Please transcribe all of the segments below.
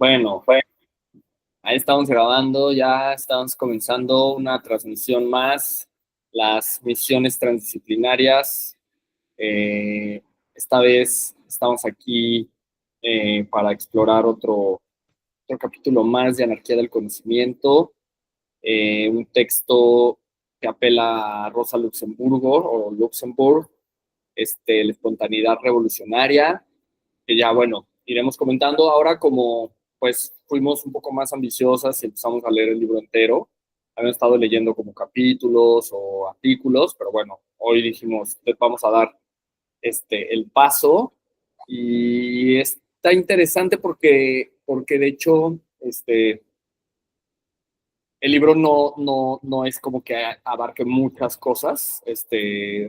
Bueno, ahí estamos grabando, ya estamos comenzando una transmisión más, las misiones transdisciplinarias. Eh, Esta vez estamos aquí para explorar otro capítulo más de Anarquía del Conocimiento, un texto que apela a Rosa Luxemburgo o Luxemburg, la espontaneidad revolucionaria, que ya, bueno, iremos comentando. Ahora como pues fuimos un poco más ambiciosas y empezamos a leer el libro entero, habíamos estado leyendo como capítulos o artículos, pero bueno, hoy dijimos, vamos a dar el paso y está interesante porque de hecho, el libro no es como que abarque muchas cosas,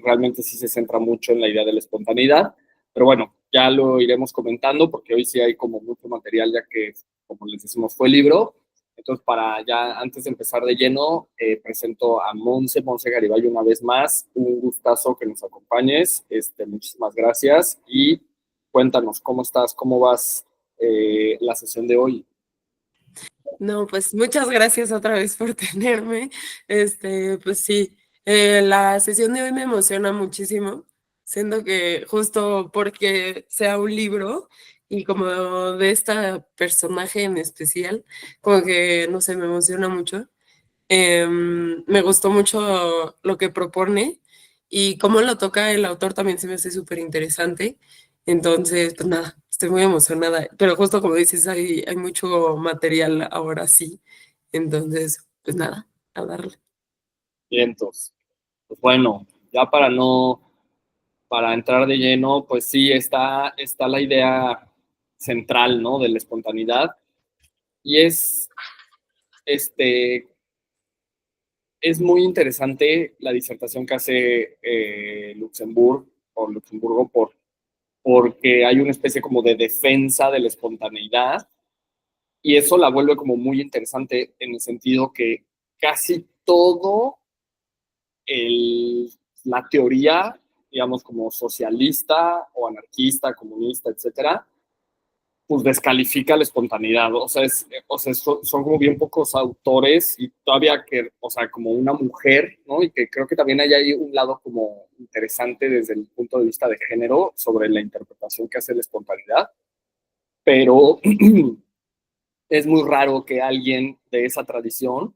realmente sí se centra mucho en la idea de la espontaneidad, pero bueno, ya lo iremos comentando porque hoy sí hay como mucho material ya que, como les decimos, fue el libro. Entonces, para ya antes de empezar de lleno, presento a Monse Garibay una vez más. Un gustazo que nos acompañes. Muchísimas gracias y cuéntanos cómo estás, cómo vas la sesión de hoy. No, pues muchas gracias otra vez por tenerme. Pues sí, la sesión de hoy me emociona muchísimo, siendo que justo porque sea un libro y como de esta personaje en especial, como que, no sé, me emociona mucho. Me gustó mucho lo que propone y cómo lo toca el autor también se me hace súper interesante. Entonces, pues nada, estoy muy emocionada. Pero justo como dices, hay mucho material ahora sí. Entonces, pues nada, a darle. Vientos. Pues bueno, ya para entrar de lleno, pues sí, está la idea central, ¿no? De la espontaneidad. Y este, es muy interesante la disertación que hace Luxemburgo porque hay una especie como de defensa de la espontaneidad y eso la vuelve como muy interesante en el sentido que casi todo el, la teoría, digamos, como socialista o anarquista, comunista, etcétera, pues descalifica la espontaneidad. Son como bien pocos autores y todavía que, o sea, como una mujer, ¿no? Y que creo que también hay un lado como interesante desde el punto de vista de género sobre la interpretación que hace la espontaneidad, pero es muy raro que alguien de esa tradición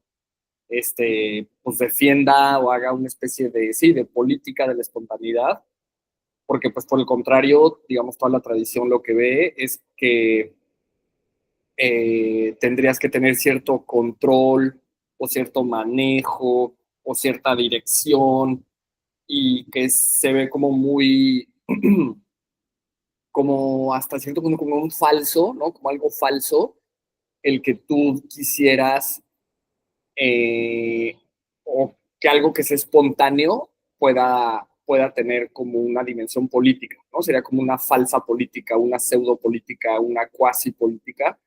pues defienda o haga una especie de, sí, de política de la espontaneidad, porque pues por el contrario, digamos, toda la tradición lo que ve es que tendrías que tener cierto control o cierto manejo o cierta dirección y que se ve como muy, como hasta cierto punto como un falso, ¿no? Como algo falso, el que tú quisieras o que algo que sea espontáneo pueda tener como una dimensión política, ¿no? Sería como una falsa política, una pseudo política, una cuasi política.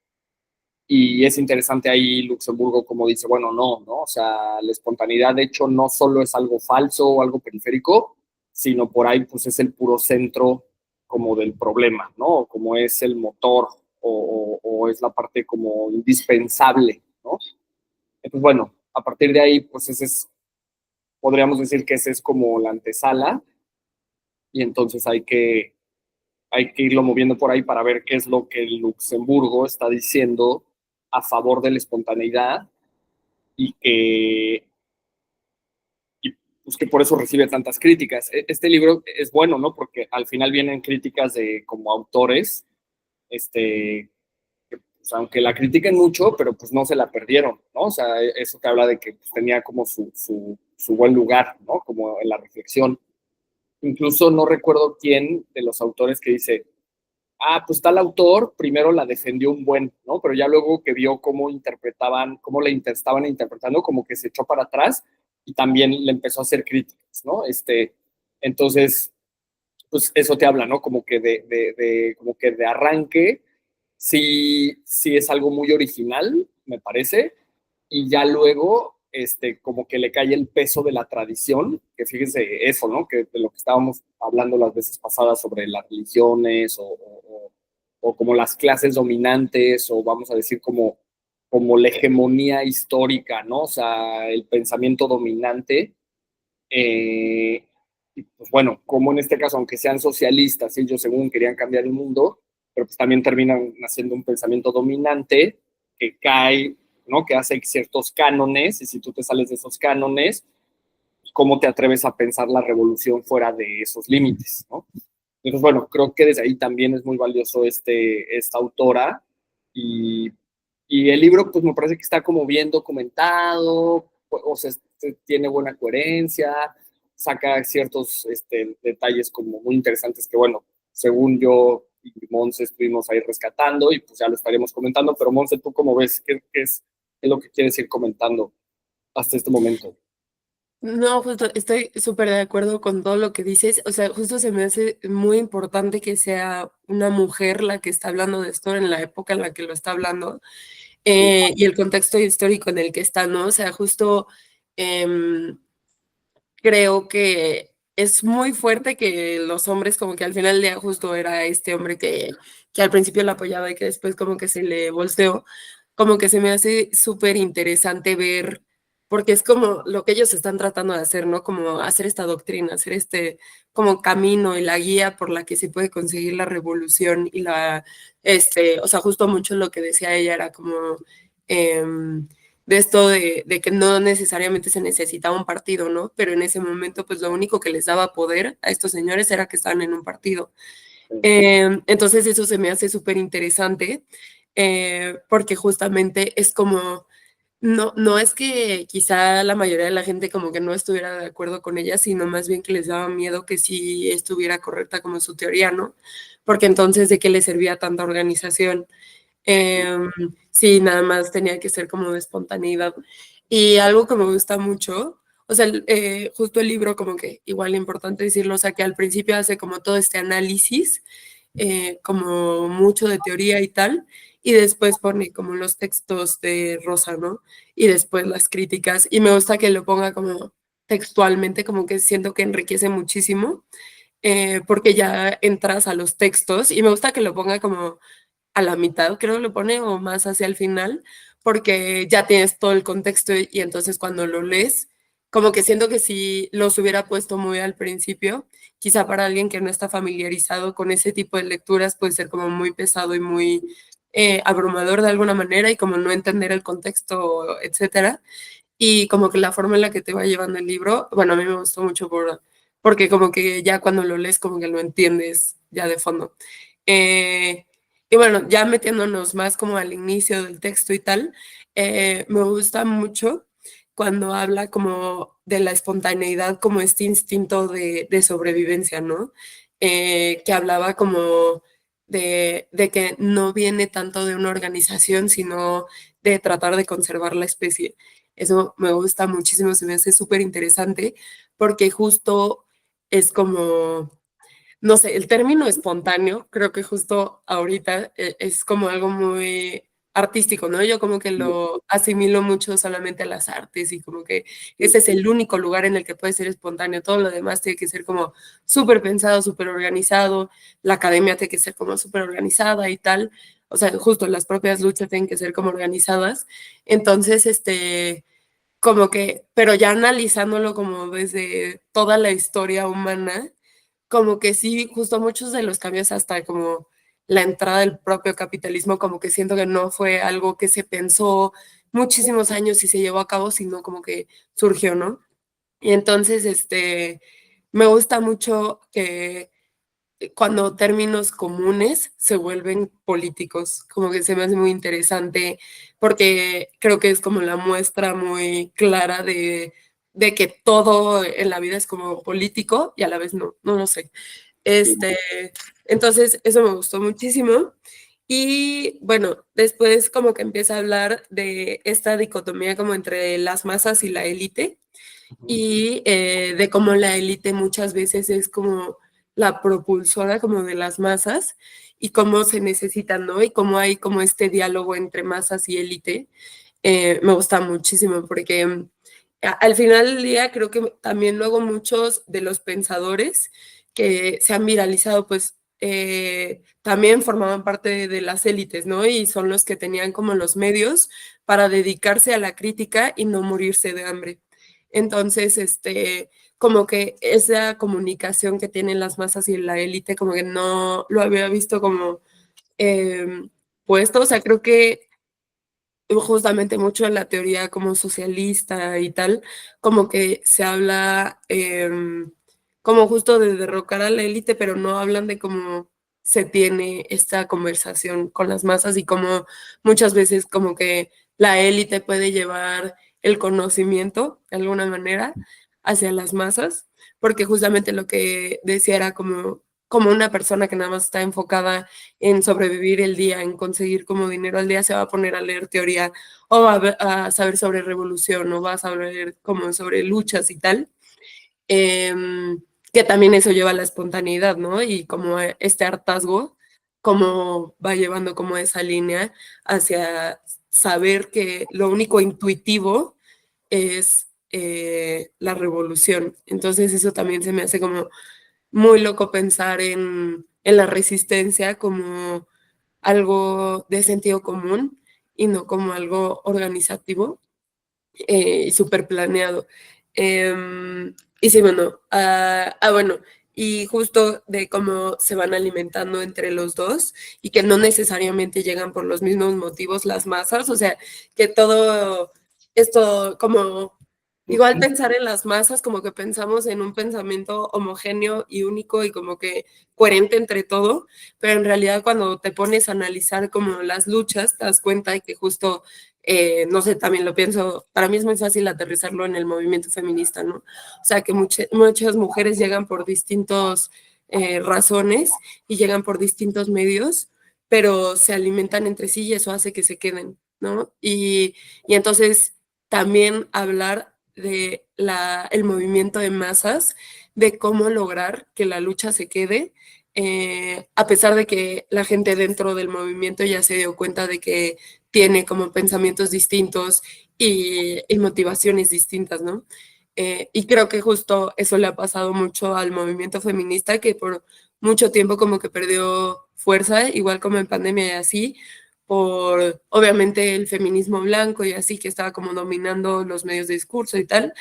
Y es interesante ahí Luxemburgo como dice, bueno, no, o sea, la espontaneidad de hecho no solo es algo falso o algo periférico, sino por ahí pues es el puro centro como del problema, ¿no? Como es el motor o es la parte como indispensable, ¿no? Entonces, bueno, a partir de ahí, pues podríamos decir que ese es como la antesala y entonces hay que irlo moviendo por ahí para ver qué es lo que Luxemburgo está diciendo a favor de la espontaneidad y pues que por eso recibe tantas críticas. Este libro es bueno, ¿no? Porque al final vienen críticas de como autores, pues, aunque la critiquen mucho, pero pues no se la perdieron, ¿no? O sea, eso que habla de que pues, tenía como su buen lugar, ¿no? Como en la reflexión. Incluso no recuerdo quién de los autores que dice, pues tal autor primero la defendió un buen, ¿no? Pero ya luego que vio cómo interpretaban, cómo la estaban interpretando, como que se echó para atrás y también le empezó a hacer críticas, ¿no? Entonces, pues eso te habla, ¿no? Como que como que de arranque sí es algo muy original, me parece, y ya luego, como que le cae el peso de la tradición, que fíjense eso, ¿no? Que de lo que estábamos hablando las veces pasadas sobre las religiones o como las clases dominantes, o vamos a decir como la hegemonía histórica, ¿no? O sea, el pensamiento dominante. Y pues bueno, como en este caso, aunque sean socialistas, ellos según querían cambiar el mundo, pero pues también terminan haciendo un pensamiento dominante que cae, ¿no? Que hace ciertos cánones, y si tú te sales de esos cánones, ¿cómo te atreves a pensar la revolución fuera de esos límites, ¿no? Entonces, bueno, creo que desde ahí también es muy valioso esta autora, y, y el libro pues me parece que está como bien documentado, o sea, tiene buena coherencia, saca ciertos detalles como muy interesantes que, bueno, según yo y Monse estuvimos ahí rescatando, y pues ya lo estaremos comentando, pero Monse, ¿tú cómo ves? ¿Qué es lo que quieres ir comentando hasta este momento? No, justo estoy súper de acuerdo con todo lo que dices. O sea, justo se me hace muy importante que sea una mujer la que está hablando de esto en la época en la que lo está hablando, Sí, y el contexto histórico en el que está, ¿no? O sea, justo em, creo que es muy fuerte que los hombres, como que al final del día justo era este hombre que al principio la apoyaba y que después como que se le volteó, como que se me hace súper interesante ver, porque es como lo que ellos están tratando de hacer, ¿no? Como hacer esta doctrina, hacer este como camino y la guía por la que se puede conseguir la revolución y o sea, justo mucho lo que decía ella era como... de esto de que no necesariamente se necesitaba un partido, ¿no? Pero en ese momento, pues lo único que les daba poder a estos señores era que estaban en un partido. sí, Entonces eso se me hace súper interesante, porque justamente es como, no es que quizá la mayoría de la gente como que no estuviera de acuerdo con ella, sino más bien que les daba miedo que sí estuviera correcta como su teoría, ¿no? Porque entonces de qué le servía tanta organización. Sí, nada más tenía que ser como de espontaneidad. Y algo que me gusta mucho, o sea, justo el libro como que igual importante decirlo, o sea, que al principio hace como todo este análisis, como mucho de teoría y tal, y después pone como los textos de Rosa, ¿no? Y después las críticas, y me gusta que lo ponga como textualmente, como que siento que enriquece muchísimo, porque ya entras a los textos, y me gusta que lo ponga como a la mitad, creo que lo pone, o más hacia el final, porque ya tienes todo el contexto y entonces cuando lo lees, como que siento que si los hubiera puesto muy al principio, quizá para alguien que no está familiarizado con ese tipo de lecturas puede ser como muy pesado y muy abrumador de alguna manera y como no entender el contexto, etcétera. Y como que la forma en la que te va llevando el libro, bueno, a mí me gustó mucho porque como que ya cuando lo lees como que lo entiendes ya de fondo. Eh, y bueno, ya metiéndonos más como al inicio del texto y tal, me gusta mucho cuando habla como de la espontaneidad como este instinto de sobrevivencia, ¿no? Que hablaba como de que no viene tanto de una organización, sino de tratar de conservar la especie. Eso me gusta muchísimo, se me hace súper interesante porque justo es como no sé, el término espontáneo, creo que justo ahorita es como algo muy artístico, ¿no? Yo como que sí, lo asimilo mucho solamente a las artes y como que ese es el único lugar en el que puede ser espontáneo. Todo lo demás tiene que ser como súper pensado, súper organizado. La academia tiene que ser como súper organizada y tal. O sea, justo las propias luchas tienen que ser como organizadas. Entonces, como que, pero ya analizándolo como desde toda la historia humana, como que sí, justo muchos de los cambios hasta como la entrada del propio capitalismo, como que siento que no fue algo que se pensó muchísimos años y se llevó a cabo, sino como que surgió, ¿no? Y entonces, me gusta mucho que cuando términos comunes se vuelven políticos, como que se me hace muy interesante porque creo que es como la muestra muy clara de que todo en la vida es como político y a la vez no, no lo sé. sí. Este, entonces, eso me gustó muchísimo. Y bueno, después como que empieza a hablar de esta dicotomía como entre las masas y la élite Ujú. y de cómo la élite muchas veces es como la propulsora como de las masas y cómo se necesitan, ¿no? Y cómo hay como este diálogo entre masas y élite. Me gusta muchísimo porque al final del día creo que también luego muchos de los pensadores que se han viralizado, pues también formaban parte de las élites, ¿no? Y son los que tenían como los medios para dedicarse a la crítica y no morirse de hambre. Entonces, como que esa comunicación que tienen las masas y la élite, como que no lo había visto como puesto, o sea, creo que justamente mucho en la teoría como socialista y tal, como que se habla como justo de derrocar a la élite, pero no hablan de cómo se tiene esta conversación con las masas y cómo muchas veces como que la élite puede llevar el conocimiento de alguna manera hacia las masas, porque justamente lo que decía era como una persona que nada más está enfocada en sobrevivir el día, en conseguir como dinero al día, se va a poner a leer teoría o va a saber sobre revolución o va a saber como sobre luchas y tal. Eh, que también eso lleva a la espontaneidad, ¿no? Y como este hartazgo, como va llevando como esa línea hacia saber que lo único intuitivo es la revolución. Entonces eso también se me hace como muy loco pensar en la resistencia como algo de sentido común y no como algo organizativo y súper planeado. Y sí, bueno, bueno, y justo de cómo se van alimentando entre los dos y que no necesariamente llegan por los mismos motivos las masas, o sea, que todo esto como igual pensar en las masas, como que pensamos en un pensamiento homogéneo y único y como que coherente entre todo, pero en realidad cuando te pones a analizar como las luchas, te das cuenta de que justo, no sé, también lo pienso, para mí es muy fácil aterrizarlo en el movimiento feminista, ¿no? O sea, que muchas mujeres llegan por distintos razones y llegan por distintos medios, pero se alimentan entre sí y eso hace que se queden, ¿no? Y entonces también hablar de el movimiento de masas, de cómo lograr que la lucha se quede, a pesar de que la gente dentro del movimiento ya se dio cuenta de que tiene como pensamientos distintos y motivaciones distintas, ¿no? Y creo que justo eso le ha pasado mucho al movimiento feminista, que por mucho tiempo como que perdió fuerza, igual como en pandemia y así, por obviamente el feminismo blanco y así que estaba como dominando los medios de discurso y tal.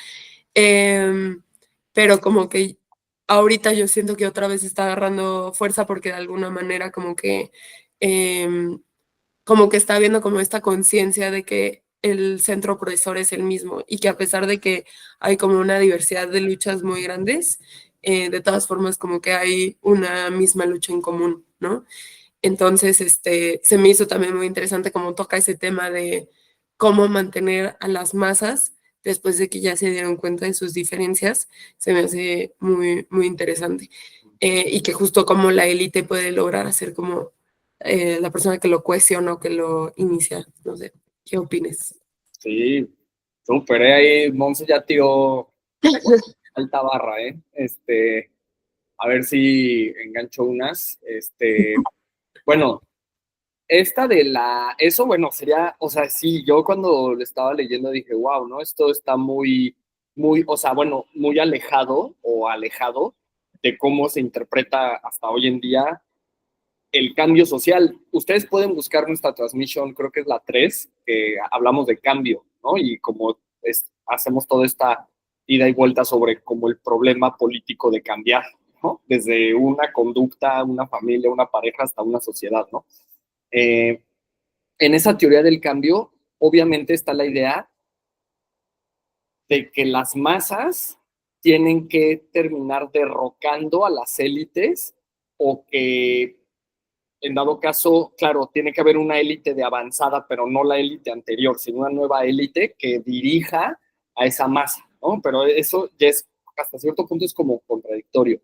Pero como que ahorita yo siento que otra vez está agarrando fuerza porque de alguna manera como que está habiendo como esta conciencia de que el centro opresor es el mismo y que a pesar de que hay como una diversidad de luchas muy grandes, de todas formas como que hay una misma lucha en común, ¿no? Entonces, se me hizo también muy interesante cómo toca ese tema de cómo mantener a las masas después de que ya se dieron cuenta de sus diferencias, se me hace muy, muy interesante. Y que justo como la élite puede lograr hacer como la persona que lo cohesiona o que lo inicia. No sé, ¿qué opines? Sí, súper, ahí Monse ya tiró alta barra, ¿eh? A ver si engancho unas. Bueno, esta de eso, bueno, sería, o sea, sí, yo cuando lo estaba leyendo dije, wow, ¿no? Esto está muy, muy, o sea, bueno, muy alejado o alejado de cómo se interpreta hasta hoy en día el cambio social. Ustedes pueden buscar nuestra transmisión, creo que es la 3 que hablamos de cambio, ¿no? Y como hacemos toda esta ida y vuelta sobre como el problema político de cambiar, ¿no? Desde una conducta, una familia, una pareja, hasta una sociedad, ¿no? Eh, en esa teoría del cambio, obviamente está la idea de que las masas tienen que terminar derrocando a las élites o que en dado caso, claro, tiene que haber una élite de avanzada, pero no la élite anterior, sino una nueva élite que dirija a esa masa, ¿no? Pero eso ya es, hasta cierto punto es como contradictorio.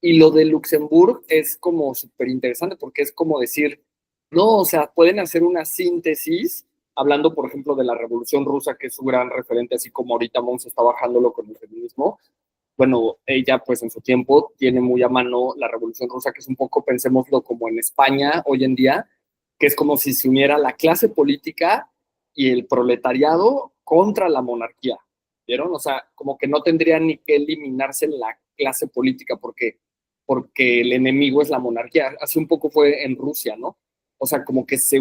Y lo de Luxemburgo es como súper interesante porque es como decir, no, o sea, pueden hacer una síntesis, hablando, por ejemplo, de la Revolución Rusa, que es su gran referente, así como ahorita Mons está bajándolo con el feminismo. Bueno, ella pues en su tiempo tiene muy a mano la Revolución Rusa, que es un poco, pensémoslo como en España hoy en día, que es como si se uniera la clase política y el proletariado contra la monarquía, ¿vieron? O sea, como que no tendría ni que eliminarse la clase política, porque porque el enemigo es la monarquía. Así un poco fue en Rusia, ¿no? O sea, como que se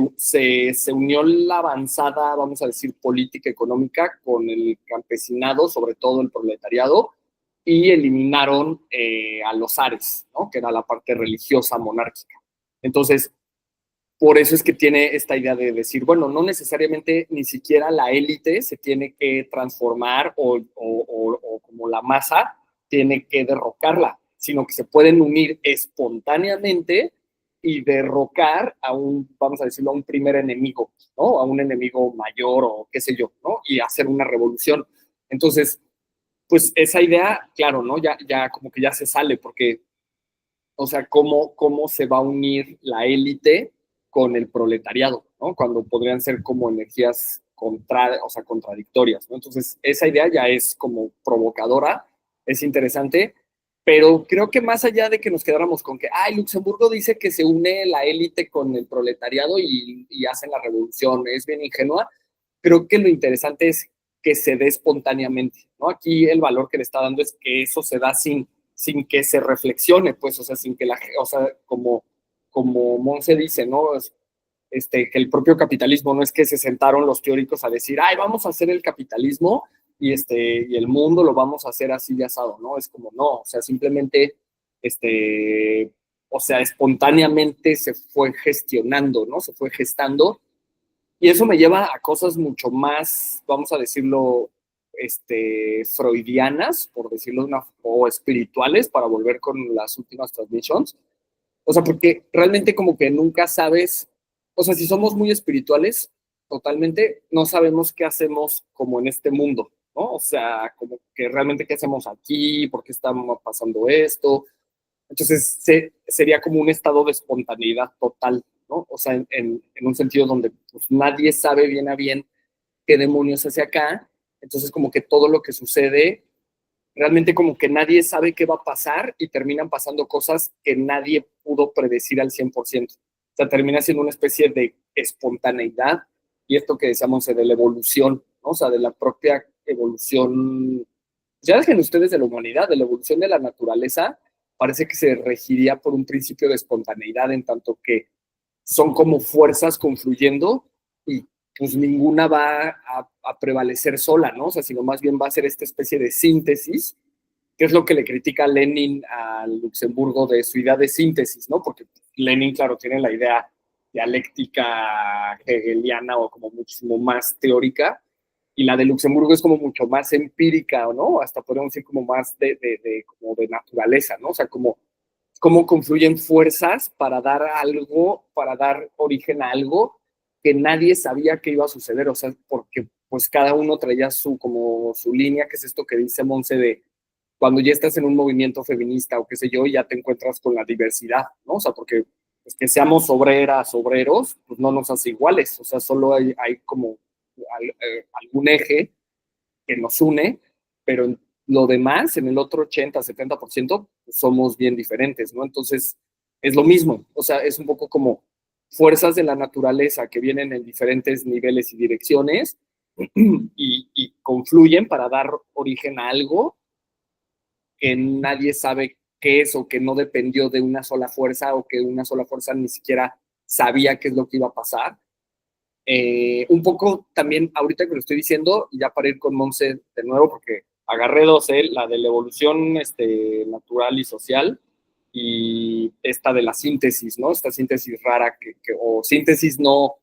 unió la avanzada, vamos a decir, política económica con el campesinado, sobre todo el proletariado, y eliminaron a los zares, ¿no? Que era la parte religiosa monárquica. Entonces, por eso es que tiene esta idea de decir, bueno, no necesariamente ni siquiera la élite se tiene que transformar o como la masa tiene que derrocarla, sino que se pueden unir espontáneamente y derrocar a un, vamos a decirlo, a un primer enemigo, ¿no? A un enemigo mayor o qué sé yo, ¿no? Y hacer una revolución. Entonces, pues esa idea, claro, ¿no? Ya como que ya se sale, porque, o sea, cómo se va a unir la élite con el proletariado, ¿no? Cuando podrían ser como energías o sea, contradictorias, ¿no? Entonces, esa idea ya es como provocadora, es interesante, pero creo que más allá de que nos quedáramos con que, ay, Luxemburgo dice que se une la élite con el proletariado y hacen la revolución, es bien ingenua, creo que lo interesante es que se dé espontáneamente, ¿no? Aquí el valor que le está dando es que eso se da sin que se reflexione, pues, o sea, sin que o sea, como Monse dice, ¿no? Que el propio capitalismo no es que se sentaron los teóricos a decir, ay, vamos a hacer el capitalismo y el mundo lo vamos a hacer así de asado, ¿no? Es como, no, o sea, simplemente, o sea, espontáneamente se fue gestionando, ¿no? Se fue gestando y eso me lleva a cosas mucho más, vamos a decirlo, freudianas, por decirlo o espirituales, para volver con las últimas transmissions. O sea, porque realmente como que nunca sabes, o sea, si somos muy espirituales, totalmente, no sabemos qué hacemos como en este mundo, ¿no? O sea, como que realmente qué hacemos aquí, por qué está pasando esto. Entonces, sería como un estado de espontaneidad total, ¿no? O sea, en un sentido donde pues, nadie sabe bien a bien qué demonios hace acá. Entonces, como que todo lo que sucede realmente como que nadie sabe qué va a pasar y terminan pasando cosas que nadie pudo predecir al 100%. O sea, termina siendo una especie de espontaneidad y esto que decíamos de la evolución, ¿no? O sea, de la propia evolución, ya dejen ustedes de la humanidad, de la evolución de la naturaleza, parece que se regiría por un principio de espontaneidad en tanto que son como fuerzas confluyendo y pues ninguna va a prevalecer sola, ¿no? O sea, sino más bien va a ser esta especie de síntesis, que es lo que le critica Lenin al Luxemburgo de su idea de síntesis, ¿no? Porque Lenin, claro, tiene la idea dialéctica hegeliana o como muchísimo más teórica, y la de Luxemburgo es como mucho más empírica, ¿no? Hasta podemos decir como más como de naturaleza, ¿no? O sea, como cómo confluyen fuerzas para dar algo, para dar origen a algo que nadie sabía que iba a suceder, o sea, porque pues cada uno traía como su línea, que es esto que dice Monse de cuando ya estás en un movimiento feminista o qué sé yo, ya te encuentras con la diversidad, ¿no? O sea, porque pues, que seamos obreras, obreros, pues no nos hace iguales, o sea, solo hay como algún eje que nos une, pero en lo demás, en el otro 80, 70%, pues somos bien diferentes, ¿no? Entonces, es lo mismo, o sea, es un poco como fuerzas de la naturaleza que vienen en diferentes niveles y direcciones y confluyen para dar origen a algo que nadie sabe qué es o que no dependió de una sola fuerza o que una sola fuerza ni siquiera sabía qué es lo que iba a pasar. Un poco también, ahorita que lo estoy diciendo, ya para ir con Monse de nuevo, porque agarré dos, la de la evolución natural y social y esta de la síntesis, ¿no? Esta síntesis rara o síntesis no,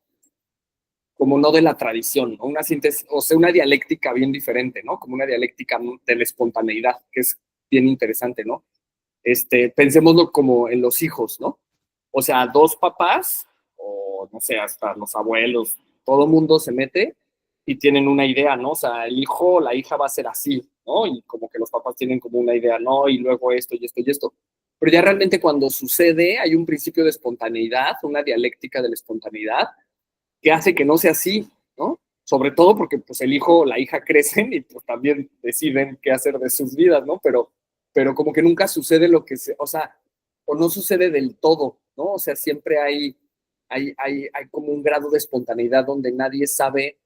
como no de la tradición, ¿no? Una síntesis, o sea, una dialéctica bien diferente, ¿no? Como una dialéctica de la espontaneidad, que es bien interesante, ¿no? Pensémoslo como en los hijos, ¿no? O sea, dos papás, o no sé, hasta los abuelos, todo mundo se mete y tienen una idea, ¿no? O sea, el hijo o la hija va a ser así, ¿no? Y como que los papás tienen como una idea, ¿no? Y luego esto y esto y esto. Pero ya realmente cuando sucede hay un principio de espontaneidad, una dialéctica de la espontaneidad que hace que no sea así, ¿no? Sobre todo porque pues el hijo o la hija crecen y pues también deciden qué hacer de sus vidas, ¿no? Pero como que nunca sucede lo que o sea, o no sucede del todo, ¿no? O sea, siempre hay como un grado de espontaneidad donde nadie sabe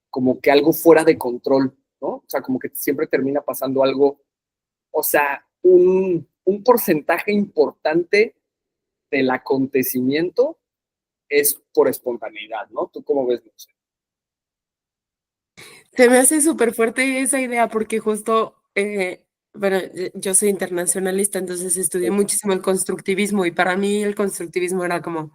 como que algo fuera de control, ¿no? O sea, como que siempre termina pasando algo, o sea, un porcentaje importante del acontecimiento es por espontaneidad, ¿no? ¿Tú cómo ves, Monse? Se me hace súper fuerte esa idea porque justo, bueno, yo soy internacionalista, entonces estudié Sí, muchísimo el constructivismo y para mí el constructivismo era como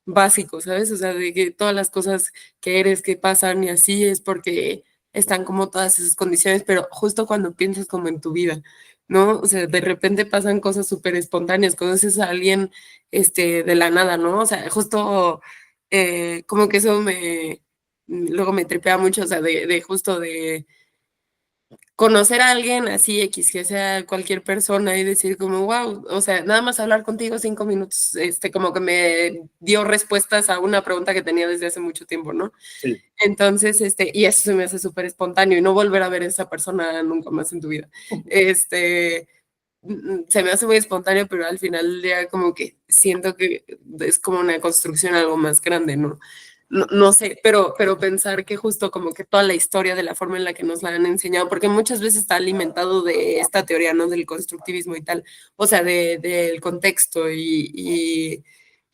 básico, ¿sabes? O sea, de que todas las cosas que eres, que pasan y así es porque están como todas esas condiciones, pero justo cuando piensas como en tu vida, ¿no? O sea, de repente pasan cosas súper espontáneas, conoces a alguien, de la nada, ¿no? O sea, justo como que eso luego me tripea mucho, o sea, de justo de conocer a alguien así X, que sea cualquier persona y decir como, wow, o sea, nada más hablar contigo 5 minutos, como que me dio respuestas a una pregunta que tenía desde hace mucho tiempo, ¿no? sí, Entonces, y eso se me hace súper espontáneo y no volver a ver a esa persona nunca más en tu vida. Se me hace muy espontáneo, pero al final del día como que siento que es como una construcción algo más grande, ¿no? No sé, pero pensar que justo como que toda la historia de la forma en la que nos la han enseñado, porque muchas veces está alimentado de esta teoría, ¿no? Del constructivismo y tal, o sea, del contexto y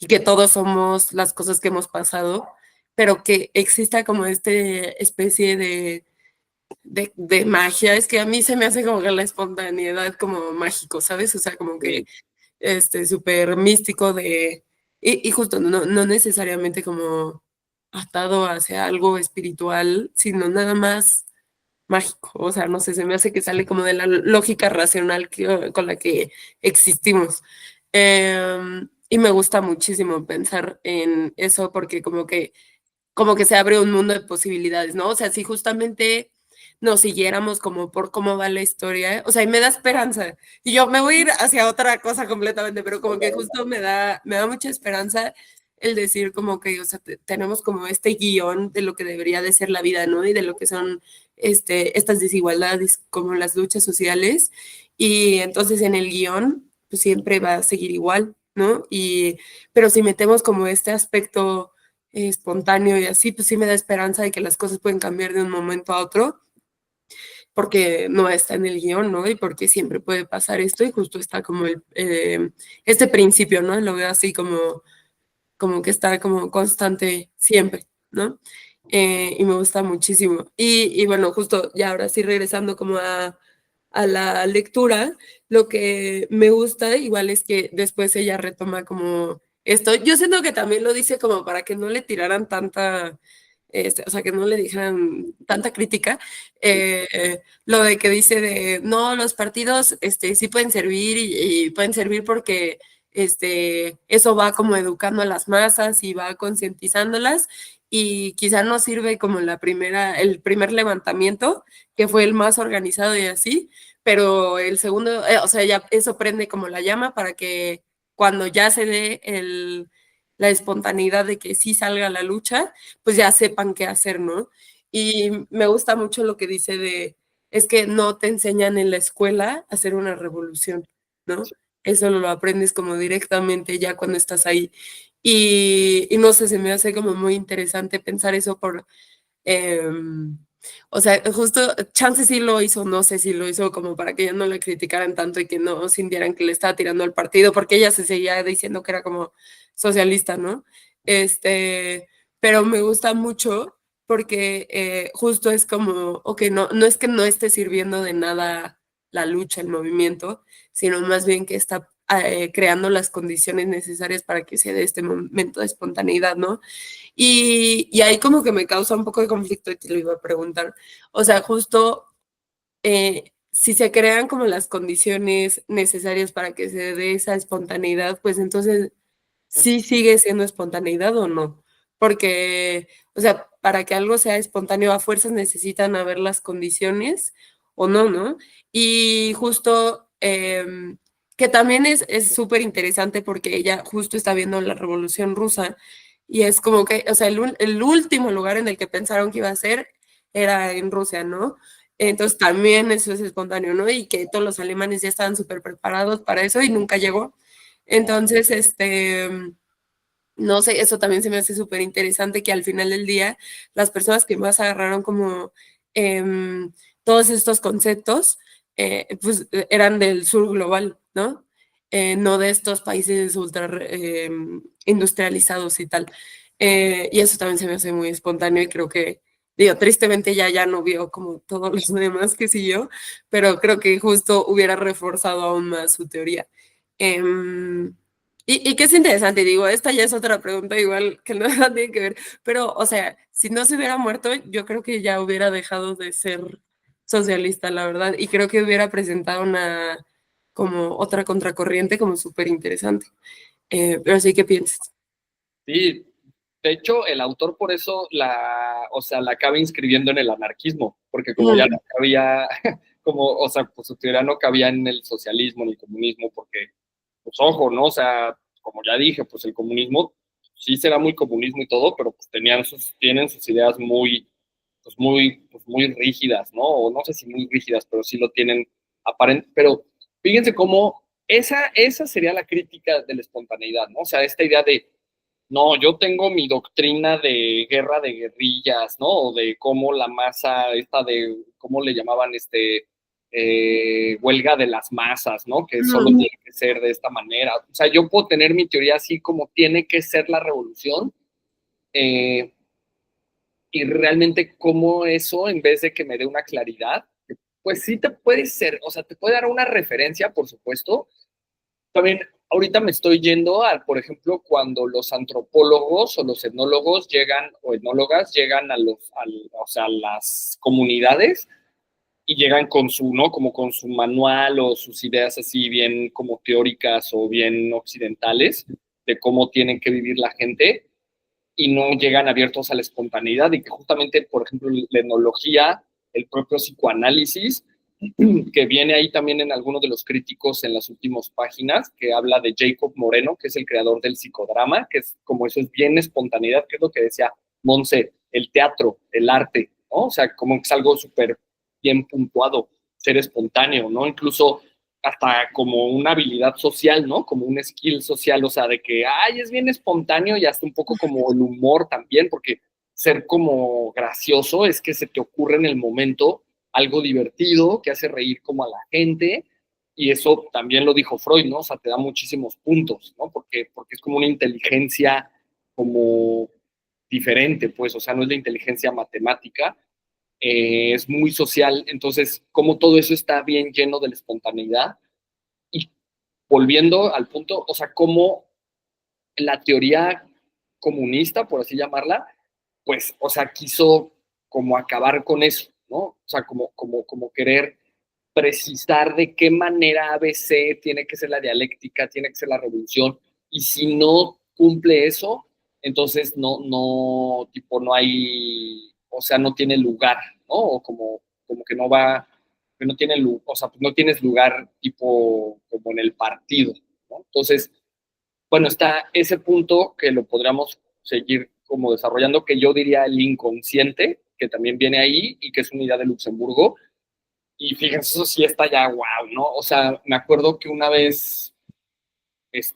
que todos somos las cosas que hemos pasado, pero que exista como especie de magia, es que a mí se me hace como que la espontaneidad como mágico, ¿sabes? O sea, como que sí, súper místico y justo no necesariamente como atado hacia algo espiritual, sino nada más mágico, o sea, no sé, se me hace que sale como de la lógica racional con la que existimos. Y me gusta muchísimo pensar en eso porque como que se abre un mundo de posibilidades, ¿no? O sea, si justamente nos siguiéramos como por cómo va la historia, o sea, y me da esperanza. Y yo me voy a ir hacia otra cosa completamente, pero como que justo me da mucha esperanza el decir como que, o sea, tenemos como este guión de lo que debería de ser la vida, ¿no? Y de lo que son estas desigualdades como las luchas sociales. Y entonces en el guión, pues siempre va a seguir igual, ¿no? Pero si metemos como este aspecto espontáneo y así, pues sí me da esperanza de que las cosas pueden cambiar de un momento a otro, porque no está en el guión, ¿no? Y porque siempre puede pasar esto y justo está como este principio, ¿no? Lo veo así como que está como constante siempre, ¿no? Y me gusta muchísimo. Y bueno, justo ya ahora sí regresando como a la lectura, lo que me gusta igual es que después ella retoma como esto. Yo siento que también lo dice como para que no le tiraran tanta, o sea, que no le dijeran tanta crítica. sí, Lo de que dice de, no, los partidos sí pueden servir y pueden servir porque eso va como educando a las masas y va concientizándolas y quizá no sirve como el primer levantamiento, que fue el más organizado y así, pero el segundo, o sea, ya eso prende como la llama para que cuando ya se dé la espontaneidad de que sí salga la lucha, pues ya sepan qué hacer, ¿no? Y me gusta mucho lo que dice es que no te enseñan en la escuela a hacer una revolución, ¿no? Eso lo aprendes como directamente ya cuando estás ahí. Y no sé, se me hace como muy interesante pensar eso em, o sea, justo, chance sí lo hizo, no sé si lo hizo como para que ella no le criticaran tanto y que no sintieran que le estaba tirando al partido, porque ella se seguía diciendo que era como socialista, ¿no? Pero me gusta mucho porque justo es como, ok, no es que no esté sirviendo de nada la lucha, el movimiento, sino más bien que está creando las condiciones necesarias para que se dé este momento de espontaneidad, ¿no? Y ahí como que me causa un poco de conflicto y te lo iba a preguntar. O sea, justo si se crean como las condiciones necesarias para que se dé esa espontaneidad, pues entonces sí sigue siendo espontaneidad o no. Porque, o sea, para que algo sea espontáneo a fuerzas necesitan haber las condiciones o no, ¿no? Y justo que también es súper interesante porque ella justo está viendo la Revolución Rusa y es como que, o sea, el último lugar en el que pensaron que iba a ser era en Rusia, ¿no? Entonces también eso es espontáneo, ¿no? Y que todos los alemanes ya estaban súper preparados para eso y nunca llegó. Entonces, no sé, eso también se me hace súper interesante que al final del día las personas que más agarraron como todos estos conceptos, pues eran del sur global, ¿no? no de estos países ultra industrializados y tal. Y eso también se me hace muy espontáneo y creo que, digo, tristemente ya no vio como todos los demás que siguió, pero creo que justo hubiera reforzado aún más su teoría. Em, y que es interesante, digo, esta ya es otra pregunta igual que no nada tiene que ver, pero, o sea, si no se hubiera muerto, yo creo que ya hubiera dejado de ser socialista, la verdad, y creo que hubiera presentado una, como otra contracorriente, como súper interesante. Pero sí, ¿qué piensas? Sí, de hecho, el autor por eso o sea, la acaba inscribiendo en el anarquismo, porque como ya no Mm, cabía, como, o sea, pues su teoría no cabía en el socialismo ni el comunismo, porque, pues ojo, ¿no? O sea, como ya dije, pues el comunismo sí será muy comunismo y todo, pero pues tienen sus ideas pues muy rígidas, ¿no? O no sé si muy rígidas, pero sí lo tienen aparente. Pero fíjense cómo esa sería la crítica de la espontaneidad, ¿no? O sea, esta idea de no, yo tengo mi doctrina de guerra de guerrillas, ¿no? O de cómo la masa, esta de, ¿cómo le llamaban? Huelga de las masas, ¿no? Que solo mm, tiene que ser de esta manera. O sea, yo puedo tener mi teoría así como tiene que ser la revolución, eh, y realmente cómo eso, en vez de que me dé una claridad, pues sí te puede ser, o sea, te puede dar una referencia, por supuesto, también ahorita me estoy yendo a, por ejemplo, cuando los antropólogos o los etnólogos llegan, o etnólogas llegan o sea, a las comunidades y llegan con su, ¿no? Como con su manual o sus ideas así bien como teóricas o bien occidentales de cómo tienen que vivir la gente y no llegan abiertos a la espontaneidad y que justamente, por ejemplo, la etnología, el propio psicoanálisis, que viene ahí también en algunos de los críticos en las últimas páginas, que habla de Jacob Moreno, que es el creador del psicodrama, que es como eso es bien espontaneidad, que es lo que decía Monse, el teatro, el arte, ¿no? O sea, como que es algo súper bien puntuado, ser espontáneo, ¿no? Incluso hasta como una habilidad social, ¿no? Como un skill social, o sea, de que, ay, es bien espontáneo y hasta un poco como el humor también, porque ser como gracioso es que se te ocurre en el momento algo divertido que hace reír como a la gente y eso también lo dijo Freud, ¿no? O sea, te da muchísimos puntos, ¿no? Porque es como una inteligencia como diferente, pues, o sea, no es la inteligencia matemática, es muy social, entonces, como todo eso está bien lleno de la espontaneidad y volviendo al punto, o sea, como la teoría comunista, por así llamarla, pues, o sea, quiso como acabar con eso, ¿no? O sea, como querer precisar de qué manera ABC tiene que ser la dialéctica, tiene que ser la revolución, y si no cumple eso, entonces tipo, no hay, o sea, no tiene lugar, ¿no? O como que no va, que no tiene, o sea, no tienes lugar tipo como en el partido, ¿no? Entonces, bueno, está ese punto que lo podríamos seguir como desarrollando, que yo diría el inconsciente, que también viene ahí y que es una idea de Luxemburgo. Y fíjense, eso sí está ya wow, ¿no? O sea, me acuerdo que una vez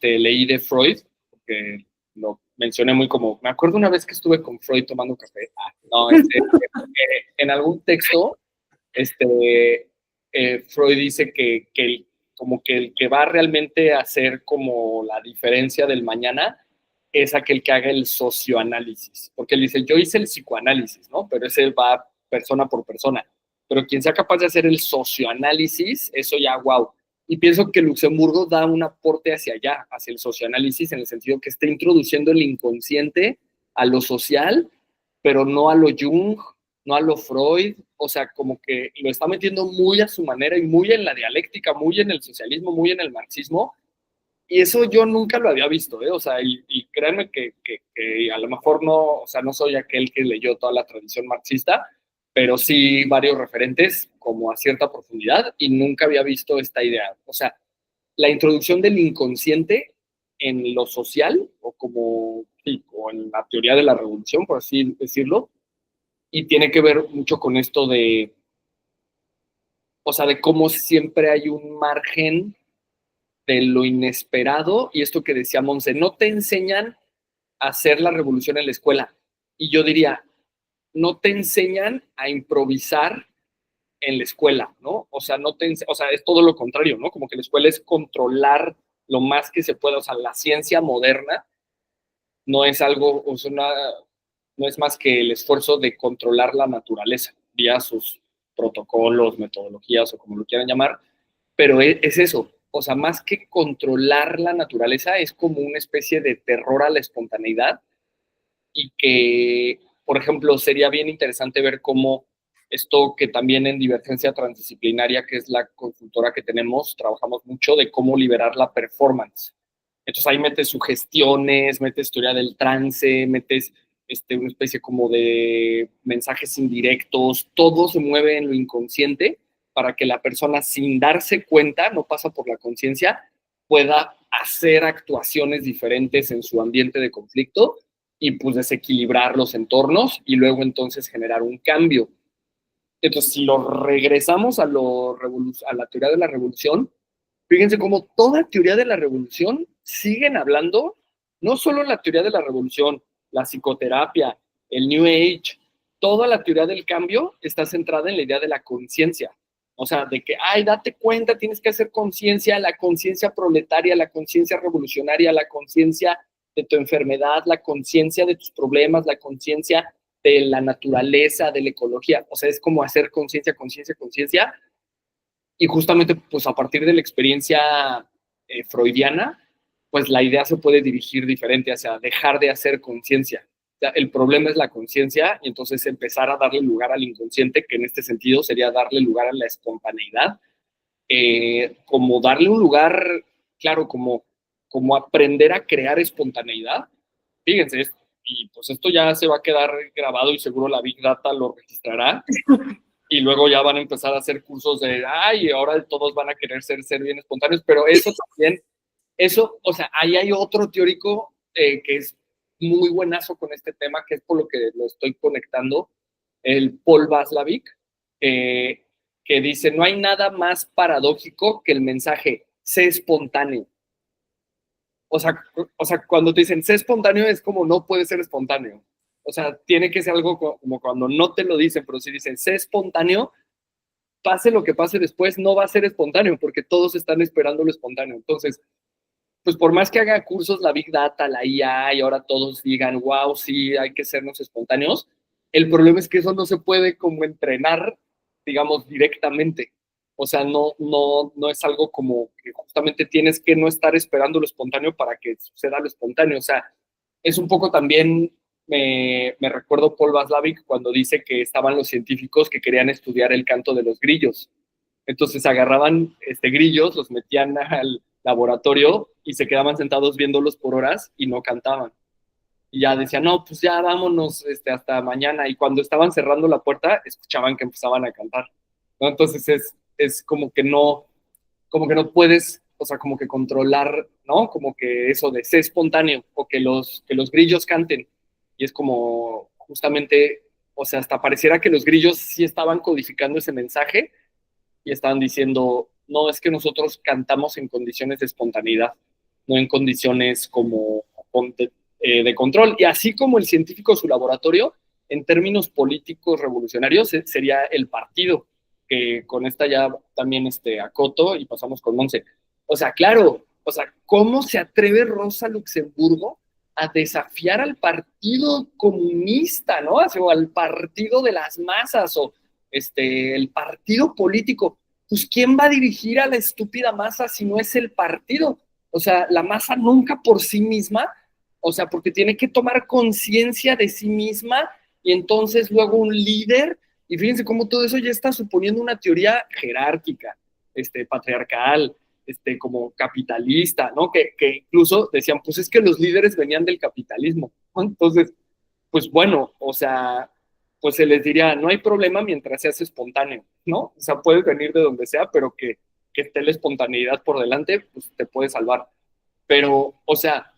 leí de Freud, porque lo mencioné muy como, me acuerdo una vez que estuve con Freud tomando café. No, en algún texto, Freud dice como que el que va realmente a hacer como la diferencia del mañana es aquel que haga el socioanálisis, porque él dice, yo hice el psicoanálisis, ¿no? Pero ese va persona por persona, pero quien sea capaz de hacer el socioanálisis, eso ya, wow. Y pienso que Luxemburgo da un aporte hacia allá, hacia el socioanálisis, en el sentido que está introduciendo el inconsciente a lo social, pero no a lo Jung, no a lo Freud, o sea, como que lo está metiendo muy a su manera y muy en la dialéctica, muy en el socialismo, muy en el marxismo, y eso yo nunca lo había visto, ¿eh? O sea, y créanme que a lo mejor no, o sea, no soy aquel que leyó toda la tradición marxista, pero sí varios referentes como a cierta profundidad y nunca había visto esta idea. O sea, la introducción del inconsciente en lo social o como, sí, o en la teoría de la revolución, por así decirlo, y tiene que ver mucho con esto de, o sea, de cómo siempre hay un margen de lo inesperado y esto que decía Monse, no te enseñan a hacer la revolución en la escuela. Y yo diría, no te enseñan a improvisar en la escuela, ¿no? O sea, o sea, es todo lo contrario, ¿no? Como que la escuela es controlar lo más que se pueda. O sea, la ciencia moderna no es algo, o sea, no es más que el esfuerzo de controlar la naturaleza, vía sus protocolos, metodologías o como lo quieran llamar, pero es eso. O sea, más que controlar la naturaleza, es como una especie de terror a la espontaneidad y que, por ejemplo, sería bien interesante ver cómo esto que también en Divergencia Transdisciplinaria, que es la consultora que tenemos, trabajamos mucho de cómo liberar la performance. Entonces ahí metes sugestiones, metes teoría del trance, metes una especie como de mensajes indirectos, todo se mueve en lo inconsciente para que la persona sin darse cuenta, no pasa por la conciencia, pueda hacer actuaciones diferentes en su ambiente de conflicto y pues desequilibrar los entornos y luego entonces generar un cambio. Entonces, si lo regresamos a la teoría de la revolución, fíjense cómo toda teoría de la revolución siguen hablando, no solo la teoría de la revolución, la psicoterapia, el New Age, toda la teoría del cambio está centrada en la idea de la conciencia. O sea, de que, ay, date cuenta, tienes que hacer conciencia, la conciencia proletaria, la conciencia revolucionaria, la conciencia de tu enfermedad, la conciencia de tus problemas, la conciencia de la naturaleza, de la ecología. O sea, es como hacer conciencia, conciencia, conciencia. Y justamente, pues a partir de la experiencia freudiana, pues la idea se puede dirigir diferente hacia dejar de hacer conciencia. O sea, el problema es la conciencia y entonces empezar a darle lugar al inconsciente, que en este sentido sería darle lugar a la espontaneidad, como darle un lugar, claro, como aprender a crear espontaneidad. Fíjense, y pues esto ya se va a quedar grabado y seguro la Big Data lo registrará. Y luego ya van a empezar a hacer cursos de, ay, ahora todos van a querer ser bien espontáneos, pero eso también, o sea, ahí hay otro teórico que es muy buenazo con este tema, que es por lo que lo estoy conectando, el Paul Václavic, que dice, no hay nada más paradójico que el mensaje, sé espontáneo. O sea, cuando te dicen, sé espontáneo, es como no puede ser espontáneo. O sea, tiene que ser algo como cuando no te lo dicen, pero si dicen, sé espontáneo, pase lo que pase después, no va a ser espontáneo, porque todos están esperando lo espontáneo. Entonces, pues por más que haga cursos la Big Data, la IA, y ahora todos digan, wow, sí, hay que sernos espontáneos, el problema es que eso no se puede como entrenar, digamos, directamente. O sea, no es algo como que justamente tienes que no estar esperando lo espontáneo para que suceda lo espontáneo. O sea, es un poco también, me recuerdo Paul Václavic cuando dice que estaban los científicos que querían estudiar el canto de los grillos. Entonces agarraban grillos, los metían al laboratorio y se quedaban sentados viéndolos por horas y no cantaban. Y ya decían, no, pues ya vámonos hasta mañana. Y cuando estaban cerrando la puerta, escuchaban que empezaban a cantar, ¿no? Entonces es como que no puedes, o sea, como que controlar, ¿no? Como que eso de ser espontáneo o que los grillos canten. Y es como justamente, o sea, hasta pareciera que los grillos sí estaban codificando ese mensaje y estaban diciendo, no, es que nosotros cantamos en condiciones de espontaneidad, no en condiciones como de control. Y así como el científico, su laboratorio, en términos políticos revolucionarios, sería el partido, que con esta ya también acoto y pasamos con Monse. O sea, claro, o sea, ¿cómo se atreve Rosa Luxemburgo a desafiar al Partido Comunista, ¿no? O al partido de las masas o el partido político? Pues ¿quién va a dirigir a la estúpida masa si no es el partido? O sea, la masa nunca por sí misma, o sea, porque tiene que tomar conciencia de sí misma y entonces luego un líder, y fíjense cómo todo eso ya está suponiendo una teoría jerárquica, patriarcal, como capitalista, ¿no? Que incluso decían, pues es que los líderes venían del capitalismo, ¿no? Entonces, pues bueno, o sea, pues se les diría, no hay problema mientras seas espontáneo, ¿no? O sea, puedes venir de donde sea, pero que esté la espontaneidad por delante, pues te puede salvar. Pero, o sea,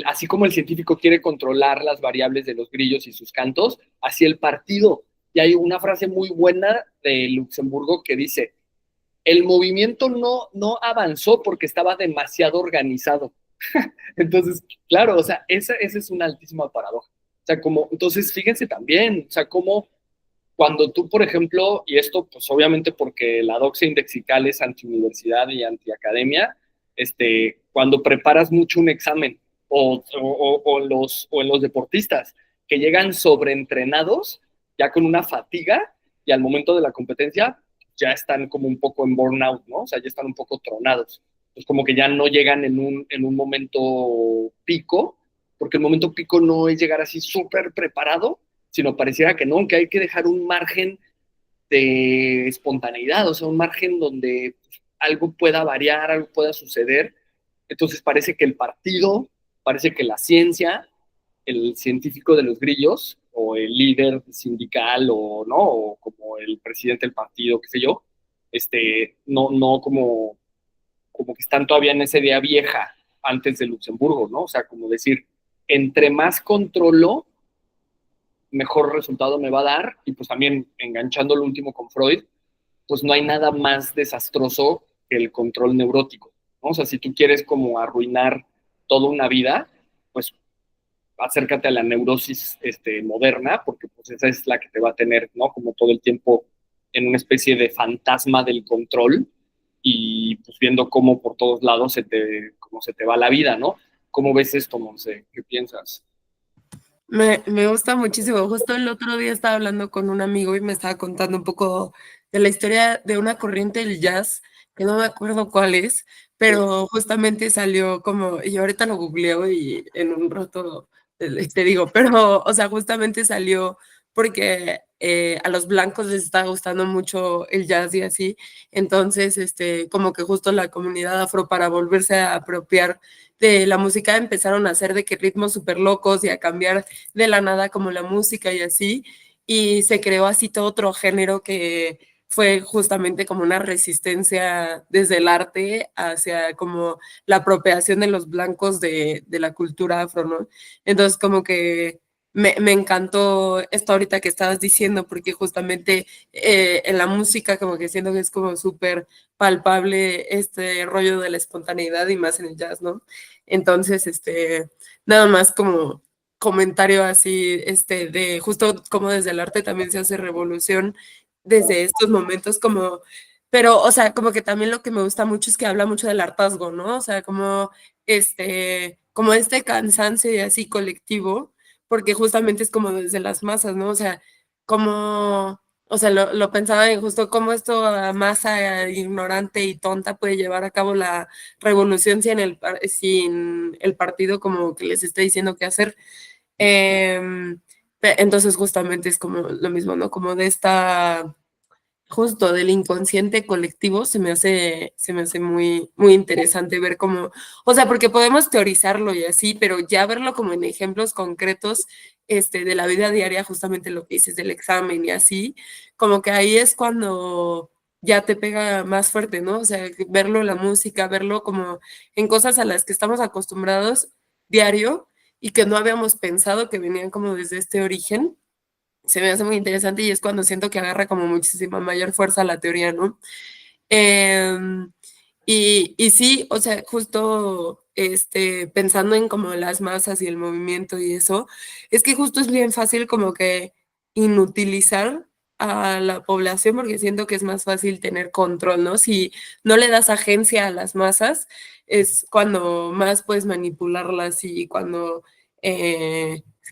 así como el científico quiere controlar las variables de los grillos y sus cantos, así el partido. Y hay una frase muy buena de Luxemburgo que dice, el movimiento no avanzó porque estaba demasiado organizado. Entonces, claro, o sea, esa es una altísima paradoja. O sea, como, entonces, fíjense también, o sea, como cuando tú, por ejemplo, y esto, pues obviamente porque la doxia indexical es antiuniversidad y antiacademia, cuando preparas mucho un examen o en los deportistas que llegan sobreentrenados, ya con una fatiga y al momento de la competencia ya están como un poco en burnout, ¿no? O sea, ya están un poco tronados. Pues como que ya no llegan en un momento pico, porque el momento pico no es llegar así súper preparado, sino pareciera que no, que hay que dejar un margen de espontaneidad, o sea, un margen donde algo pueda variar, algo pueda suceder. Entonces parece que el partido, parece que la ciencia, el científico de los grillos, o el líder sindical, o no, o como el presidente del partido, qué sé yo, no como que están todavía en ese día vieja antes de Luxemburgo, ¿no? O sea, como decir, entre más controlo, mejor resultado me va a dar. Y pues también enganchando lo último con Freud, pues no hay nada más desastroso que el control neurótico, ¿no? O sea, si tú quieres como arruinar toda una vida, pues acércate a la neurosis moderna, porque pues esa es la que te va a tener, ¿no? Como todo el tiempo en una especie de fantasma del control y pues viendo cómo por todos lados cómo se te va la vida, ¿no? ¿Cómo ves esto, Monse? ¿Qué piensas? Me gusta muchísimo. Justo el otro día estaba hablando con un amigo y me estaba contando un poco de la historia de una corriente del jazz, que no me acuerdo cuál es, pero justamente salió como, y ahorita lo googleo y en un rato te digo, pero, o sea, justamente salió porque a los blancos les está gustando mucho el jazz y así, entonces, como que justo la comunidad afro para volverse a apropiar de la música empezaron a hacer de que ritmos súper locos y a cambiar de la nada como la música y así, y se creó así todo otro género que fue justamente como una resistencia desde el arte hacia como la apropiación de los blancos de la cultura afro, ¿no? Entonces como que me encantó esto ahorita que estabas diciendo, porque justamente en la música como que siento que es como súper palpable este rollo de la espontaneidad y más en el jazz, ¿no? Entonces, nada más como comentario así, de justo como desde el arte también se hace revolución desde estos momentos como, pero, o sea, como que también lo que me gusta mucho es que habla mucho del hartazgo, ¿no? O sea, como este cansancio y así colectivo, porque justamente es como desde las masas, ¿no? O sea, como, o sea, lo pensaba en justo cómo esto a masa ignorante y tonta puede llevar a cabo la revolución sin el partido como que les esté diciendo qué hacer. Entonces justamente es como lo mismo, ¿no? Como de esta, justo del inconsciente colectivo, se me hace muy, muy interesante ver cómo, o sea, porque podemos teorizarlo y así, pero ya verlo como en ejemplos concretos, de la vida diaria, justamente lo que dices del examen y así, como que ahí es cuando ya te pega más fuerte, ¿no? O sea, verlo en la música, verlo como en cosas a las que estamos acostumbrados diario y que no habíamos pensado que venían como desde este origen, se me hace muy interesante y es cuando siento que agarra como muchísima mayor fuerza la teoría, ¿no? Em, y sí, o sea, justo pensando en como las masas y el movimiento y eso, es que justo es bien fácil como que inutilizar a la población porque siento que es más fácil tener control, ¿no? Si no le das agencia a las masas, es cuando más puedes manipularlas y cuando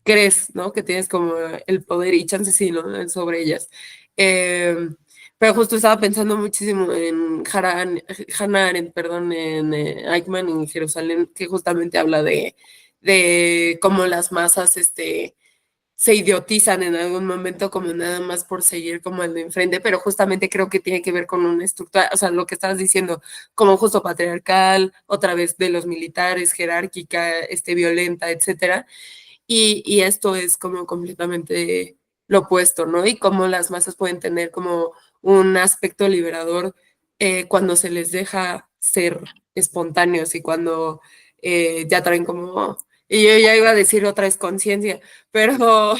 crees, ¿no? Que tienes como el poder y chances sí, ¿no? Sobre ellas. Em, pero justo estaba pensando muchísimo en Hannah Arendt, perdón, en Eichmann en Jerusalén, que justamente habla de cómo las masas se idiotizan en algún momento como nada más por seguir como el de enfrente, pero justamente creo que tiene que ver con una estructura, o sea, lo que estabas diciendo, como justo patriarcal, otra vez de los militares, jerárquica, violenta, etcétera. Y esto es como completamente lo opuesto, ¿no? Y cómo las masas pueden tener como un aspecto liberador cuando se les deja ser espontáneos y cuando ya traen como, y yo ya iba a decir otra vez conciencia, pero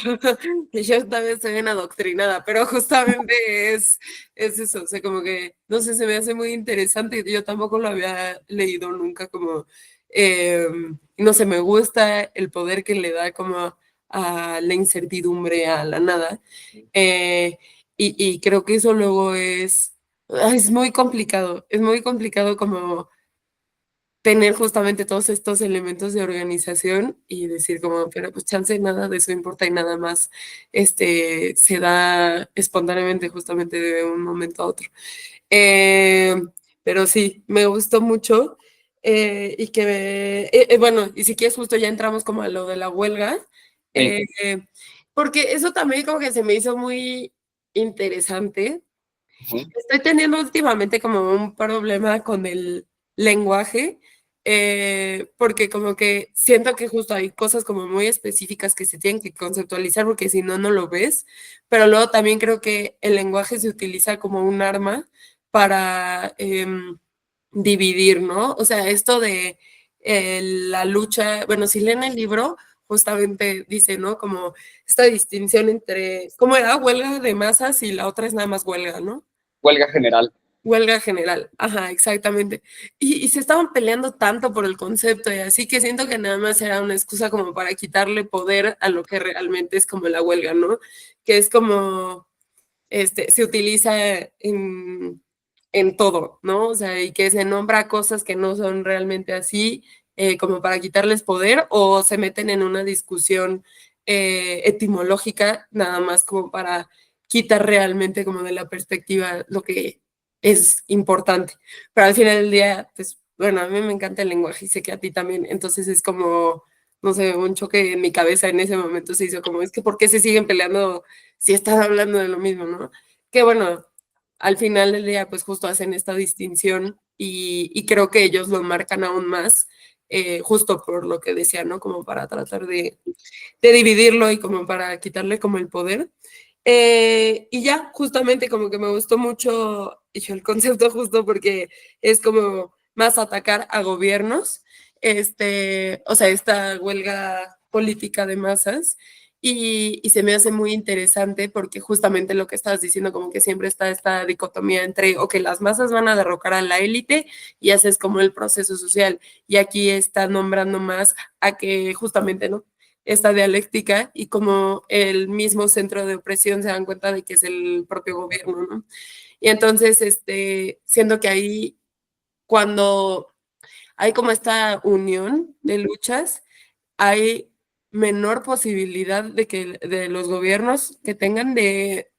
yo también estoy bien adoctrinada, pero justamente es eso, o sea, como que, no sé, se me hace muy interesante, yo tampoco lo había leído nunca como no sé, me gusta el poder que le da como a la incertidumbre, a la nada. Eh, y creo que eso luego es muy complicado como tener justamente todos estos elementos de organización y decir como, pero pues chance nada de eso importa y nada más se da espontáneamente justamente de un momento a otro. Eh, pero sí, me gustó mucho. Y que, bueno, y si quieres, justo ya entramos como a lo de la huelga, Sí. eh, porque eso también como que se me hizo muy interesante. Ujú. Estoy teniendo últimamente como un problema con el lenguaje, porque como que siento que justo hay cosas como muy específicas que se tienen que conceptualizar porque si no, no lo ves, pero luego también creo que el lenguaje se utiliza como un arma para dividir, ¿no? O sea, esto de la lucha, bueno, si leen el libro, justamente dice, ¿no? Como esta distinción entre, ¿cómo era? Huelga de masas y la otra es nada más huelga, ¿no? Huelga general. Huelga general, ajá, exactamente. Y se estaban peleando tanto por el concepto y así que siento que nada más era una excusa como para quitarle poder a lo que realmente es como la huelga, ¿no? Que es como, se utiliza en todo, ¿no? O sea, y que se nombra cosas que no son realmente así, como para quitarles poder, o se meten en una discusión etimológica, nada más como para quitar realmente como de la perspectiva lo que es importante. Pero al final del día, pues, bueno, a mí me encanta el lenguaje y sé que a ti también, entonces es como, no sé, un choque en mi cabeza en ese momento se hizo como, es que ¿por qué se siguen peleando si están hablando de lo mismo, ¿no? Que bueno, al final del día, pues justo hacen esta distinción y creo que ellos lo marcan aún más, justo por lo que decía, ¿no? Como para tratar de dividirlo y como para quitarle como el poder. Y ya, justamente como que me gustó mucho el concepto justo porque es como más atacar a gobiernos, o sea, esta huelga política de masas. Y se me hace muy interesante porque justamente lo que estabas diciendo, como que siempre está esta dicotomía entre, ok, las masas van a derrocar a la élite y haces como el proceso social. Y aquí está nombrando más a que justamente, ¿no? Esta dialéctica y como el mismo centro de opresión se dan cuenta de que es el propio gobierno, ¿no? Y entonces, siendo que ahí, cuando hay como esta unión de luchas, hay menor posibilidad de que de los gobiernos que tengan de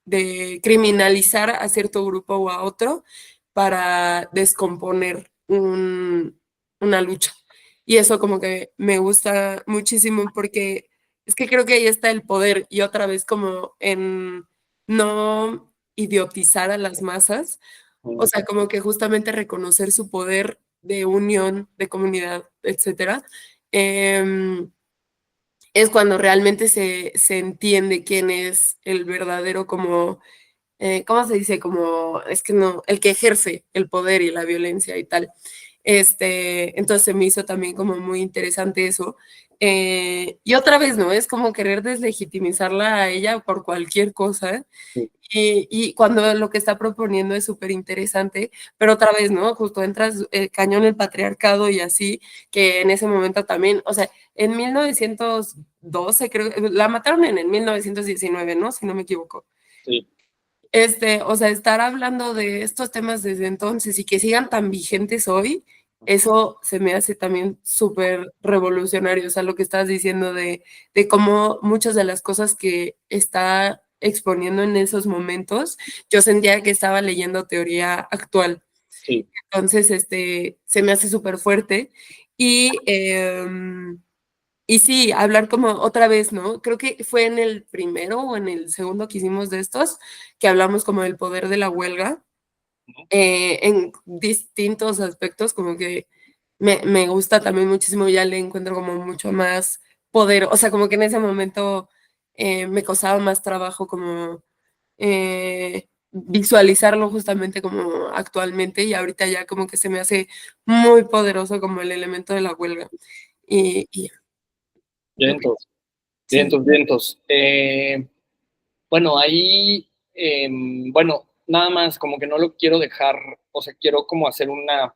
criminalizar a cierto grupo o a otro para descomponer una lucha. Y eso como que me gusta muchísimo porque es que creo que ahí está el poder y otra vez como en no idiotizar a las masas, o sea, como que justamente reconocer su poder de unión, de comunidad, etcétera. Em, es cuando realmente se entiende quién es el verdadero como, ¿cómo se dice? Como, es que no, el que ejerce el poder y la violencia y tal. Entonces se me hizo también como muy interesante eso. Y otra vez, ¿no? Es como querer deslegitimizarla a ella por cualquier cosa. Sí. Y cuando lo que está proponiendo es súper interesante, pero otra vez, ¿no? Justo entras cañón el patriarcado y así, que en ese momento también, o sea, en 1912, creo, la mataron en el 1919, ¿no? Si no me equivoco. Sí. O sea, estar hablando de estos temas desde entonces y que sigan tan vigentes hoy, eso se me hace también súper revolucionario. O sea, lo que estás diciendo de cómo muchas de las cosas que está exponiendo en esos momentos, yo sentía que estaba leyendo teoría actual. Sí. Entonces, se me hace súper fuerte. Y, y sí, hablar como otra vez, ¿no? Creo que fue en el primero o en el segundo que hicimos de estos, que hablamos como del poder de la huelga, en distintos aspectos, como que me gusta también muchísimo, ya le encuentro como mucho más poder, o sea, como que en ese momento me costaba más trabajo como visualizarlo justamente como actualmente y ahorita ya como que se me hace muy poderoso como el elemento de la huelga. Y lo que Vientos, sí. vientos, vientos. Bueno, ahí, bueno, nada más, como que no lo quiero dejar, o sea, quiero como hacer una,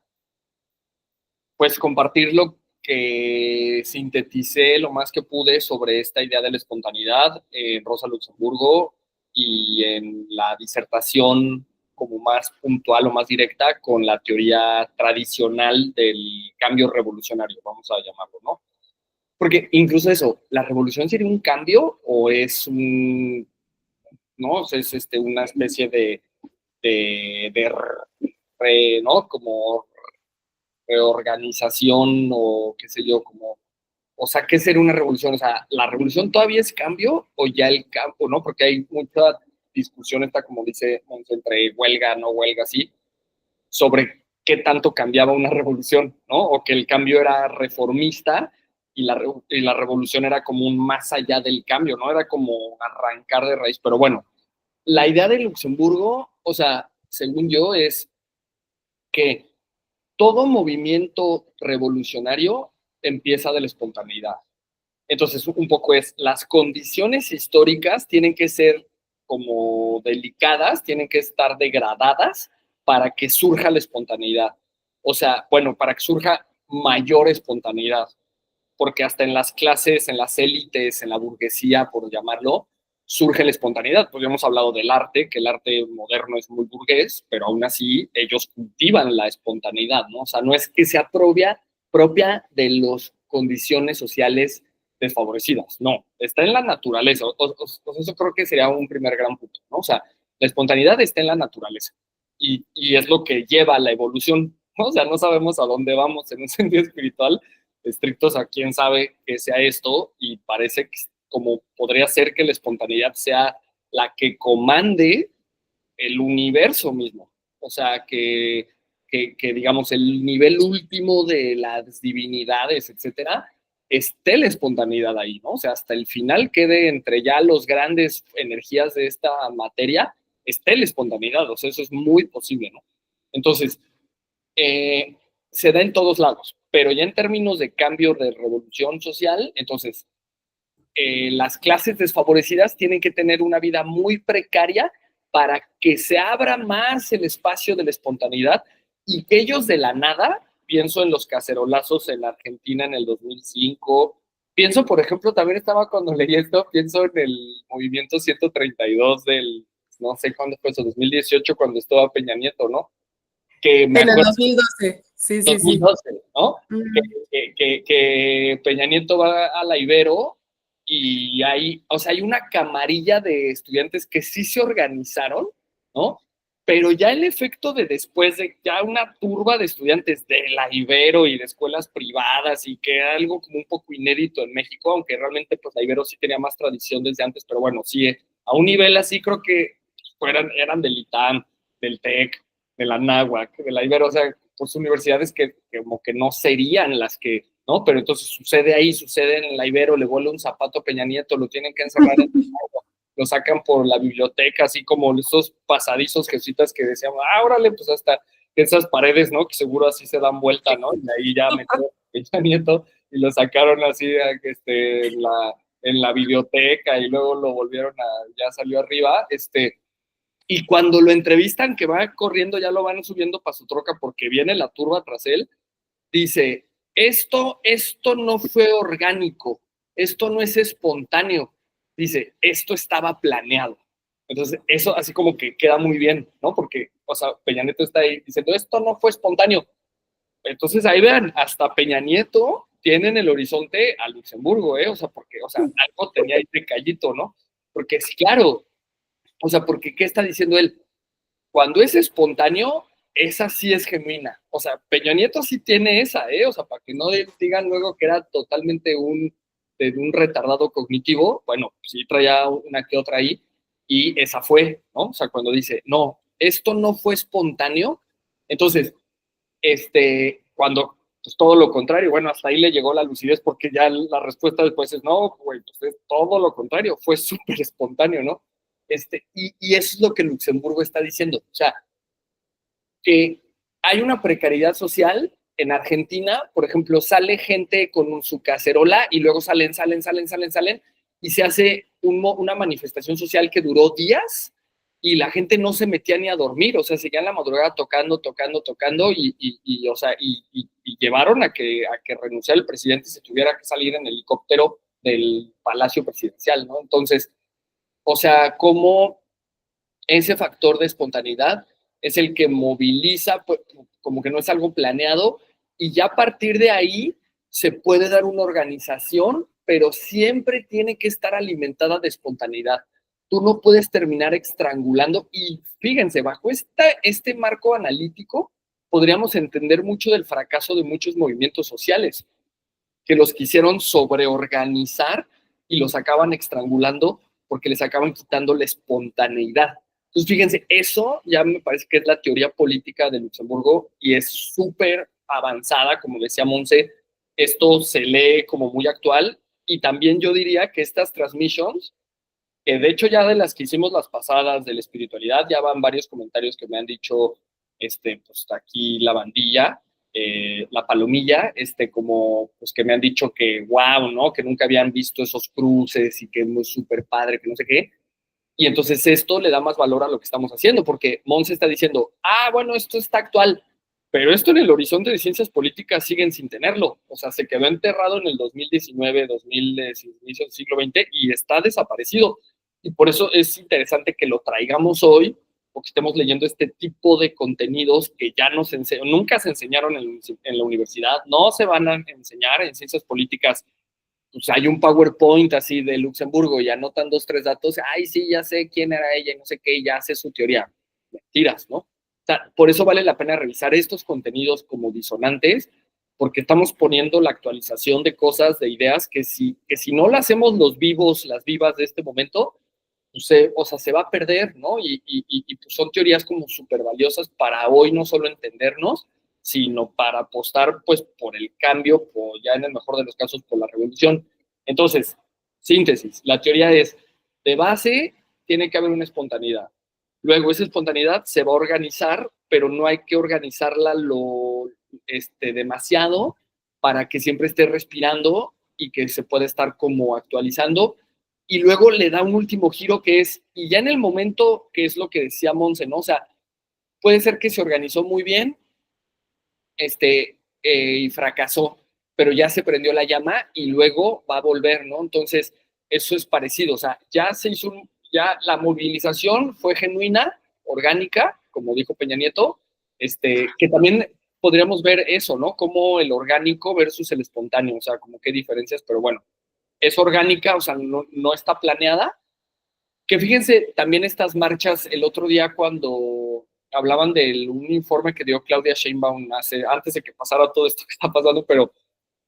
pues compartir lo que sinteticé lo más que pude sobre esta idea de la espontaneidad en Rosa Luxemburgo y en la disertación como más puntual o más directa con la teoría tradicional del cambio revolucionario, vamos a llamarlo, ¿no? Porque incluso eso, ¿la revolución sería un cambio o es un, no? O sea, es una especie de ¿no? Como reorganización o qué sé yo, como, o sea, ¿qué sería una revolución? O sea, ¿la revolución todavía es cambio o ya el cambio, no? Porque hay mucha discusión, está como dice, entre huelga, no huelga, sí, sobre qué tanto cambiaba una revolución, ¿no? O que el cambio era reformista y la revolución era como un más allá del cambio, ¿no? Era como arrancar de raíz. Pero bueno, la idea de Luxemburgo, o sea, según yo, es que todo movimiento revolucionario empieza de la espontaneidad. Entonces, un poco es, las condiciones históricas tienen que ser como delicadas, tienen que estar degradadas para que surja la espontaneidad. O sea, bueno, para que surja mayor espontaneidad, porque hasta en las clases, en las élites, en la burguesía, por llamarlo, surge la espontaneidad. Pues ya hemos hablado del arte, que el arte moderno es muy burgués, pero aún así ellos cultivan la espontaneidad, ¿no? O sea, no es que sea propia de las condiciones sociales desfavorecidas, no, está en la naturaleza. Eso creo que sería un primer gran punto, ¿no? O sea, la espontaneidad está en la naturaleza y es lo que lleva a la evolución, ¿no? O sea, no sabemos a dónde vamos en un sentido espiritual, estrictos a quién sabe que sea esto, y parece que como podría ser que la espontaneidad sea la que comande el universo mismo. O sea, que digamos, el nivel último de las divinidades, etcétera, esté la espontaneidad ahí, ¿no? O sea, hasta el final quede entre ya los grandes energías de esta materia, esté la espontaneidad. O sea, eso es muy posible, ¿no? Entonces, eh, se da en todos lados, pero ya en términos de cambio de revolución social, entonces las clases desfavorecidas tienen que tener una vida muy precaria para que se abra más el espacio de la espontaneidad y que ellos de la nada, pienso en los cacerolazos en la Argentina en el 2005, pienso, por ejemplo, también estaba cuando leí esto, pienso en el movimiento 132 del, no sé cuándo fue eso, 2018, cuando estaba Peña Nieto, ¿no? Que me En el acuerdo, 2012, sí, sí, sí. 2012, ¿no? Mm. Que Peña Nieto va a la Ibero y hay, o sea, hay una camarilla de estudiantes que sí se organizaron, ¿no? Pero ya el efecto de después de ya una turba de estudiantes de la Ibero y de escuelas privadas y que era algo como un poco inédito en México, aunque realmente pues la Ibero sí tenía más tradición desde antes, pero bueno, sí, a un nivel así creo que eran del ITAM, del TEC, de la Náhuac, de la Ibero, o sea, pues universidades que como que no serían las que, ¿no? Pero entonces sucede ahí, sucede en la Ibero, le vuela un zapato a Peña Nieto, lo tienen que encerrar en el agua, lo sacan por la biblioteca, así como esos pasadizos jesuitas que decían, órale, pues hasta esas paredes, ¿no? Que seguro así se dan vuelta, ¿no? Y ahí ya metió Peña Nieto y lo sacaron así en la biblioteca y luego lo volvieron a, ya salió arriba, y cuando lo entrevistan, que va corriendo, ya lo van subiendo para su troca porque viene la turba tras él, dice, esto no fue orgánico, esto no es espontáneo. Dice, esto estaba planeado. Entonces, eso así como que queda muy bien, ¿no? Porque, o sea, Peña Nieto está ahí diciendo, esto no fue espontáneo. Entonces, ahí vean, hasta Peña Nieto tiene en el horizonte a Luxemburgo, ¿eh? O sea, porque, o sea, algo tenía ahí de callito, ¿no? Porque es claro, o sea, porque ¿qué está diciendo él? Cuando es espontáneo, esa sí es genuina. O sea, Peña Nieto sí tiene esa, ¿eh? O sea, para que no digan luego que era totalmente de un retardado cognitivo, bueno, sí traía una que otra ahí, y esa fue, ¿no? O sea, cuando dice, no, esto no fue espontáneo, entonces, cuando pues todo lo contrario, bueno, hasta ahí le llegó la lucidez porque ya la respuesta después es no, güey, pues es todo lo contrario, fue súper espontáneo, ¿no? Y eso es lo que Luxemburgo está diciendo, o sea, que hay una precariedad social. En Argentina, por ejemplo, sale gente con su cacerola y luego salen, y se hace una manifestación social que duró días y la gente no se metía ni a dormir, o sea, seguían la madrugada tocando, o sea, y llevaron a que renunciara el presidente y se tuviera que salir en helicóptero del Palacio Presidencial, ¿no? Entonces, o sea, como ese factor de espontaneidad es el que moviliza, pues, como que no es algo planeado, y ya a partir de ahí se puede dar una organización, pero siempre tiene que estar alimentada de espontaneidad. Tú no puedes terminar estrangulando, y fíjense, bajo este marco analítico podríamos entender mucho del fracaso de muchos movimientos sociales, que los quisieron sobreorganizar y los acaban estrangulando porque les acaban quitando la espontaneidad. Entonces, fíjense, eso ya me parece que es la teoría política de Luxemburgo y es súper avanzada, como decía Monse, esto se lee como muy actual y también yo diría que estas transmissions, que de hecho ya de las que hicimos las pasadas de la espiritualidad, ya van varios comentarios que me han dicho, pues aquí la bandilla, la palomilla, como, pues que me han dicho que wow, ¿no? Que nunca habían visto esos cruces y que es muy súper padre, que no sé qué. Y entonces esto le da más valor a lo que estamos haciendo, porque Monse está diciendo, bueno, esto está actual, pero esto en el horizonte de ciencias políticas siguen sin tenerlo. O sea, se quedó enterrado en el 2019, 2000, inicio del siglo XX y está desaparecido. Y por eso es interesante que lo traigamos hoy, porque estemos leyendo este tipo de contenidos que ya nos nunca se enseñaron en la universidad, no se van a enseñar en ciencias políticas. Pues hay un PowerPoint así de Luxemburgo y anotan 2, 3 datos, ay, sí, ya sé quién era ella y no sé qué, y ya hace su teoría. Mentiras, ¿no? O sea, por eso vale la pena revisar estos contenidos como disonantes, porque estamos poniendo la actualización de cosas, de ideas, que si no las hacemos los vivos, las vivas de este momento, pues o sea, se va a perder, ¿no? Y pues son teorías como súper valiosas para hoy no solo entendernos, sino para apostar pues por el cambio, o ya en el mejor de los casos por la revolución. Entonces, síntesis, la teoría es, de base tiene que haber una espontaneidad. Luego esa espontaneidad se va a organizar, pero no hay que organizarla demasiado para que siempre esté respirando y que se pueda estar como actualizando. Y luego le da un último giro que es, y ya en el momento, que es lo que decía Monse, ¿no? O sea, puede ser que se organizó muy bien, y fracasó, pero ya se prendió la llama y luego va a volver, ¿no? Entonces, eso es parecido, o sea, ya se hizo, ya la movilización fue genuina, orgánica, como dijo Peña Nieto, que también podríamos ver eso, ¿no? Como el orgánico versus el espontáneo, o sea, como qué diferencias, pero bueno, es orgánica, o sea, no está planeada. Que fíjense, también estas marchas, el otro día cuando hablaban de un informe que dio Claudia Sheinbaum antes de que pasara todo esto que está pasando, pero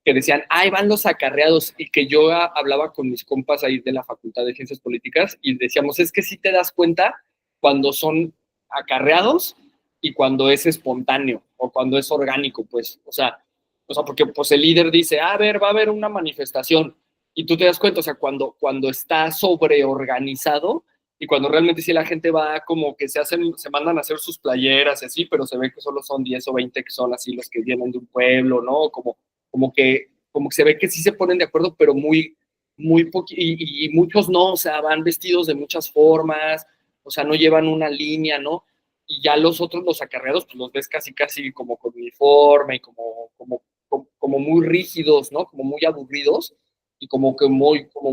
que decían, ahí van los acarreados, y que yo hablaba con mis compas ahí de la Facultad de Ciencias Políticas y decíamos, es que sí te das cuenta cuando son acarreados y cuando es espontáneo o cuando es orgánico, pues, porque pues el líder dice, a ver, va a haber una manifestación, y tú te das cuenta, o sea, cuando está sobreorganizado y cuando realmente sí la gente va como que se mandan a hacer sus playeras y así, pero se ve que solo son 10 o 20 que son así los que vienen de un pueblo, ¿no? Como que se ve que sí se ponen de acuerdo, pero muy y muchos no, o sea, van vestidos de muchas formas, o sea, no llevan una línea, ¿no? Y ya los otros, los acarreados, pues los ves casi como con uniforme y como muy rígidos, ¿no? Como muy aburridos y como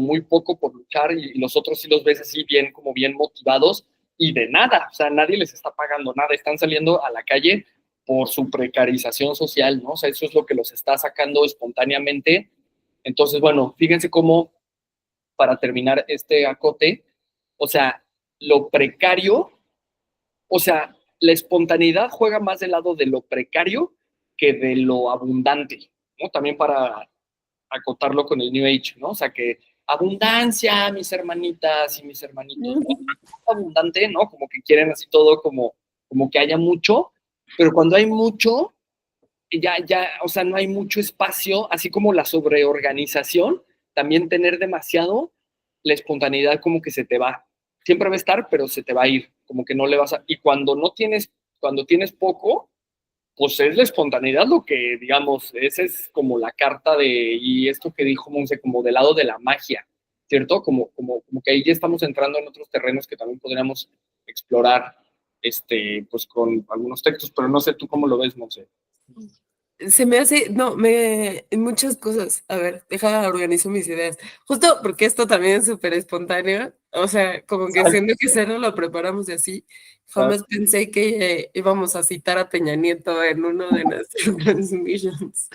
muy poco por luchar, y los otros sí los ves así bien, como bien motivados y de nada, o sea, nadie les está pagando nada, están saliendo a la calle por su precarización social, ¿no? O sea, eso es lo que los está sacando espontáneamente. Entonces, bueno, fíjense cómo, para terminar este acote, o sea, lo precario, o sea, la espontaneidad juega más del lado de lo precario que de lo abundante, ¿no? También para acotarlo con el New Age, ¿no? O sea, que abundancia, mis hermanitas y mis hermanitos, ¿no? Abundante, ¿no? Como que quieren así todo como que haya mucho, pero cuando hay mucho, ya, o sea, no hay mucho espacio, así como la sobreorganización, también tener demasiado, la espontaneidad como que se te va. Siempre va a estar, pero se te va a ir, como que no le vas a... Y cuando tienes poco, pues es la espontaneidad lo que, digamos, esa es como la carta y esto que dijo Monse, como del lado de la magia, ¿cierto? Como que ahí ya estamos entrando en otros terrenos que también podríamos explorar, pues con algunos textos, pero no sé tú cómo lo ves, Monse. Se me hace, no, muchas cosas. A ver, deja organizo mis ideas. Justo porque esto también es súper espontáneo. O sea, como que siento que cero lo preparamos y así. Jamás pensé que íbamos a citar a Peña Nieto en uno de nuestros transmissions.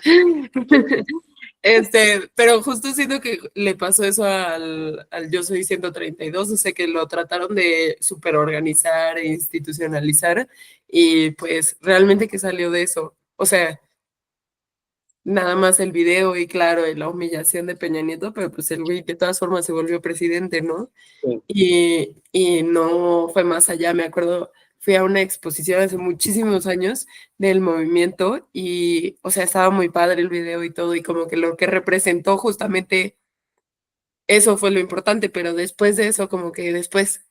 Pero justo siento que le pasó eso al Yo Soy 132, o sea que lo trataron de superorganizar e institucionalizar y pues realmente que salió de eso. O sea, nada más el video y claro, y la humillación de Peña Nieto, pero pues el güey de todas formas se volvió presidente, ¿no? Sí. Y no fue más allá, me acuerdo, fui a una exposición hace muchísimos años del movimiento y, o sea, estaba muy padre el video y todo, y como que lo que representó justamente eso fue lo importante, pero después de eso, como que después,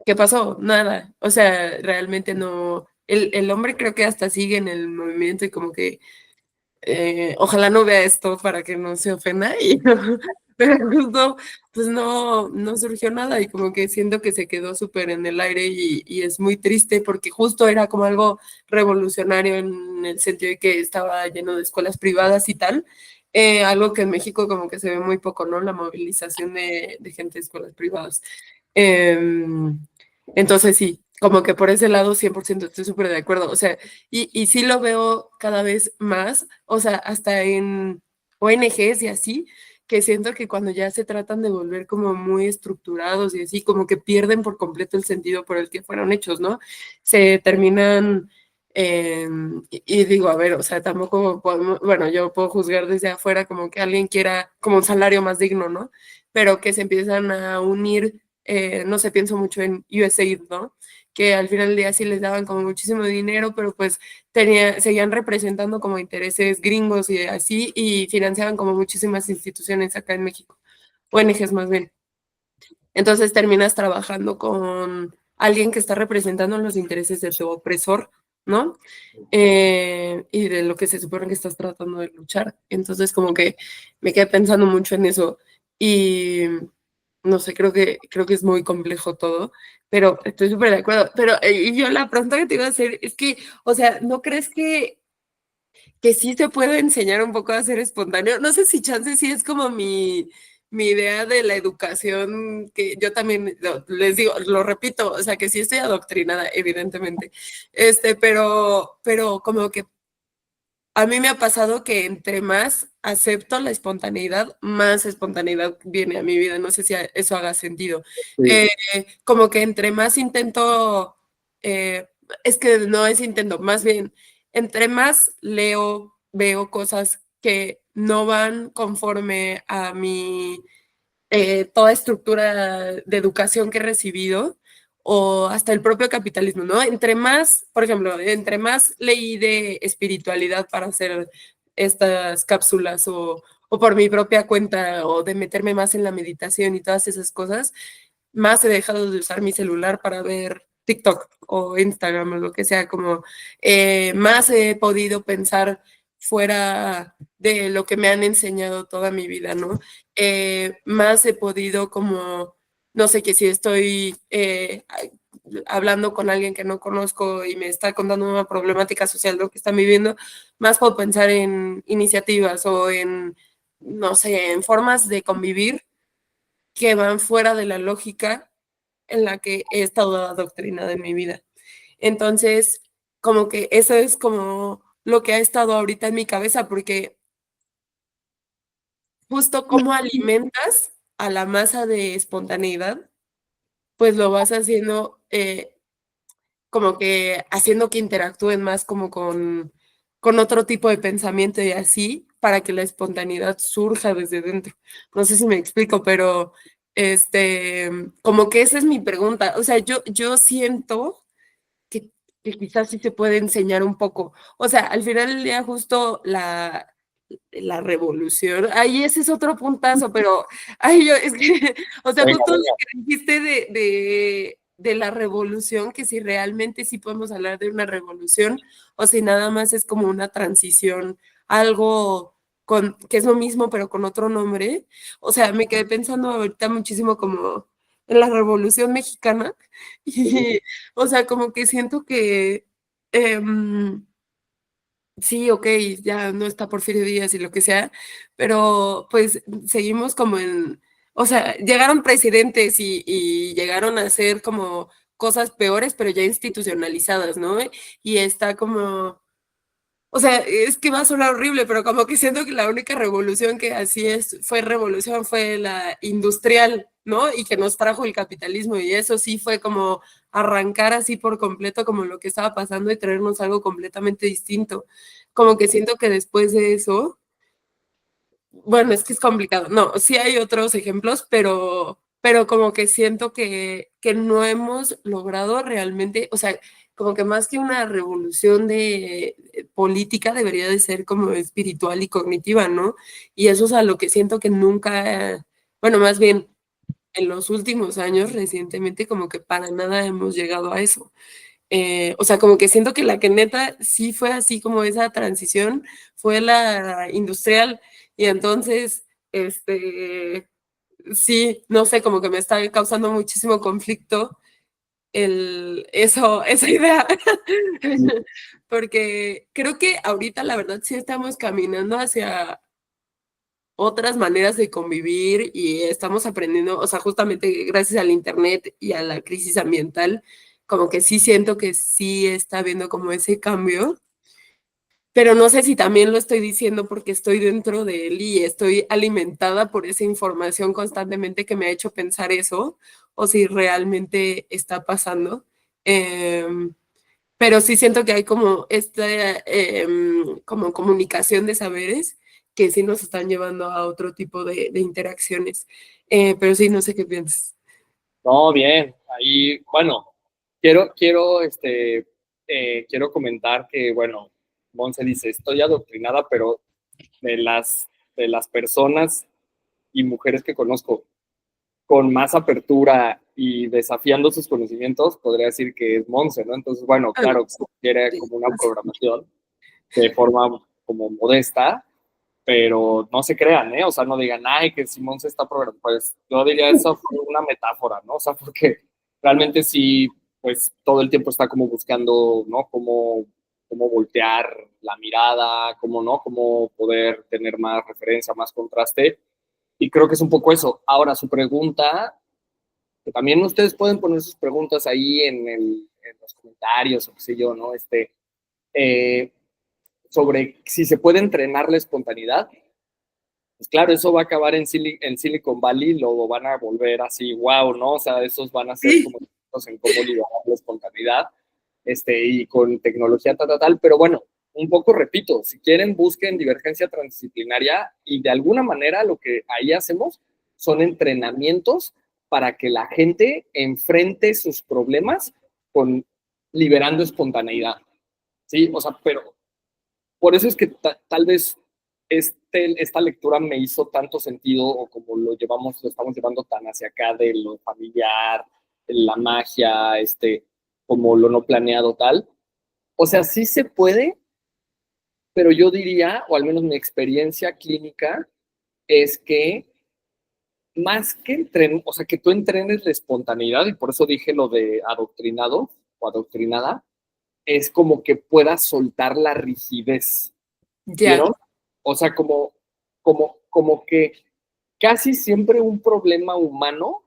¿qué pasó? Nada, o sea, realmente no, el hombre creo que hasta sigue en el movimiento y como que ojalá no vea esto para que no se ofenda, pero justo pues no surgió nada y como que siento que se quedó súper en el aire y es muy triste porque justo era como algo revolucionario en el sentido de que estaba lleno de escuelas privadas y tal, algo que en México como que se ve muy poco, ¿no? La movilización de gente de escuelas privadas. Em, entonces sí, como que por ese lado 100% estoy súper de acuerdo. O sea, y sí lo veo cada vez más, o sea, hasta en ONGs y así, que siento que cuando ya se tratan de volver como muy estructurados y así, como que pierden por completo el sentido por el que fueron hechos, ¿no? Se terminan, y digo, a ver, o sea, tampoco podemos, bueno, yo puedo juzgar desde afuera como que alguien quiera como un salario más digno, ¿no? Pero que se empiezan a unir, no sé, pienso mucho en USAID, ¿no? Que al final del día sí les daban como muchísimo dinero, pero pues seguían representando como intereses gringos y así, y financiaban como muchísimas instituciones acá en México, ONGs más bien. Entonces terminas trabajando con alguien que está representando los intereses de tu opresor, ¿no? Y de lo que se supone que estás tratando de luchar. Entonces como que me quedé pensando mucho en eso y no sé, creo que es muy complejo todo, pero estoy súper de acuerdo. Pero y yo la pregunta que te iba a hacer es que, o sea, ¿no crees que sí se puede enseñar un poco a ser espontáneo? No sé si chance sí es como mi idea de la educación, que yo también les digo, lo repito, o sea, que sí estoy adoctrinada, evidentemente, pero como que a mí me ha pasado que entre más acepto la espontaneidad, más espontaneidad viene a mi vida. No sé si eso haga sentido. Sí. Eh, Como que entre más intento, eh, es que no es intento, más bien, entre más leo, veo cosas que no van conforme a mi toda estructura de educación que he recibido o hasta el propio capitalismo, ¿no? Entre más, por ejemplo, entre más leí de espiritualidad para hacer estas cápsulas o por mi propia cuenta o de meterme más en la meditación y todas esas cosas, más he dejado de usar mi celular para ver TikTok o Instagram o lo que sea, como más he podido pensar fuera de lo que me han enseñado toda mi vida, ¿no? Más he podido como, no sé, que si estoy hablando con alguien que no conozco y me está contando una problemática social, lo que están viviendo, más puedo pensar en iniciativas o en, no sé, en formas de convivir que van fuera de la lógica en la que he estado adoctrinada en mi vida. Entonces, como que eso es como lo que ha estado ahorita en mi cabeza, porque justo cómo alimentas a la masa de espontaneidad, pues lo vas haciendo como que haciendo que interactúen más como con otro tipo de pensamiento y así, para que la espontaneidad surja desde dentro. No sé si me explico, pero como que esa es mi pregunta. O sea, yo siento que quizás sí se puede enseñar un poco. O sea, al final del día justo la revolución, ahí ese es otro puntazo, pero, ay, yo, es que, o sea, Venga, justo lo venga. que dijiste de la revolución, que si realmente sí podemos hablar de una revolución, o si nada más es como una transición, algo que es lo mismo, pero con otro nombre. O sea, me quedé pensando ahorita muchísimo como en la Revolución Mexicana, y, o sea, como que siento que sí, ok, ya no está Porfirio Díaz y lo que sea, pero pues seguimos como en, o sea, llegaron presidentes y llegaron a hacer como cosas peores, pero ya institucionalizadas, ¿no? Y está como, o sea, es que va a sonar horrible, pero como que siento que la única revolución que así es, fue revolución, fue la industrial, ¿no? Y que nos trajo el capitalismo y eso sí fue como arrancar así por completo como lo que estaba pasando y traernos algo completamente distinto. Como que siento que después de eso, bueno, es que es complicado. No, sí hay otros ejemplos, pero como que siento que no hemos logrado realmente, o sea, como que más que una revolución de política debería de ser como espiritual y cognitiva, ¿no? Y eso es a lo que siento que nunca, bueno, más bien en los últimos años, recientemente, como que para nada hemos llegado a eso. O sea, como que siento que la que neta sí fue así como esa transición fue la industrial y entonces, sí, no sé, como que me está causando muchísimo conflicto esa idea, porque creo que ahorita la verdad sí estamos caminando hacia otras maneras de convivir y estamos aprendiendo, o sea, justamente gracias al internet y a la crisis ambiental, como que sí siento que sí está habiendo como ese cambio, pero no sé si también lo estoy diciendo porque estoy dentro de él y estoy alimentada por esa información constantemente que me ha hecho pensar eso, o si realmente está pasando. Pero sí siento que hay como esta como comunicación de saberes que sí nos están llevando a otro tipo de interacciones. Pero sí, no sé qué piensas. No, bien, ahí, bueno, quiero comentar que, bueno, Monse dice, estoy adoctrinada, pero de las personas y mujeres que conozco con más apertura y desafiando sus conocimientos, podría decir que es Monse, ¿no? Entonces, bueno, Ah, claro, se quiere sí. como una programación de forma como modesta, pero no se crean, ¿eh? O sea, no digan, ay, que Simón se está programando. Pues yo diría eso fue una metáfora, ¿no? O sea, porque realmente sí, pues todo el tiempo está como buscando, ¿no? Cómo voltear la mirada, cómo, ¿no? Cómo poder tener más referencia, más contraste. Y creo que es un poco eso. Ahora, su pregunta, que también ustedes pueden poner sus preguntas ahí en los comentarios o qué sé yo, ¿no? Eh, sobre si se puede entrenar la espontaneidad. Pues claro, eso va a acabar en Silicon Valley, lo van a volver así, wow, ¿no? O sea, esos van a ser Sí, como en cómo liberar la espontaneidad, y con tecnología tal, pero bueno, un poco repito, si quieren busquen divergencia transdisciplinaria y de alguna manera lo que ahí hacemos son entrenamientos para que la gente enfrente sus problemas con liberando espontaneidad, ¿sí? O sea, pero por eso es que tal vez esta lectura me hizo tanto sentido, o como lo estamos llevando tan hacia acá de lo familiar, la magia, como lo no planeado tal. O sea, sí se puede, pero yo diría, o al menos mi experiencia clínica, es que más que o sea, que tú entrenes la espontaneidad, y por eso dije lo de adoctrinado o adoctrinada, es como que puedas soltar la rigidez. ya, ¿Vieron? O sea, como que casi siempre un problema humano,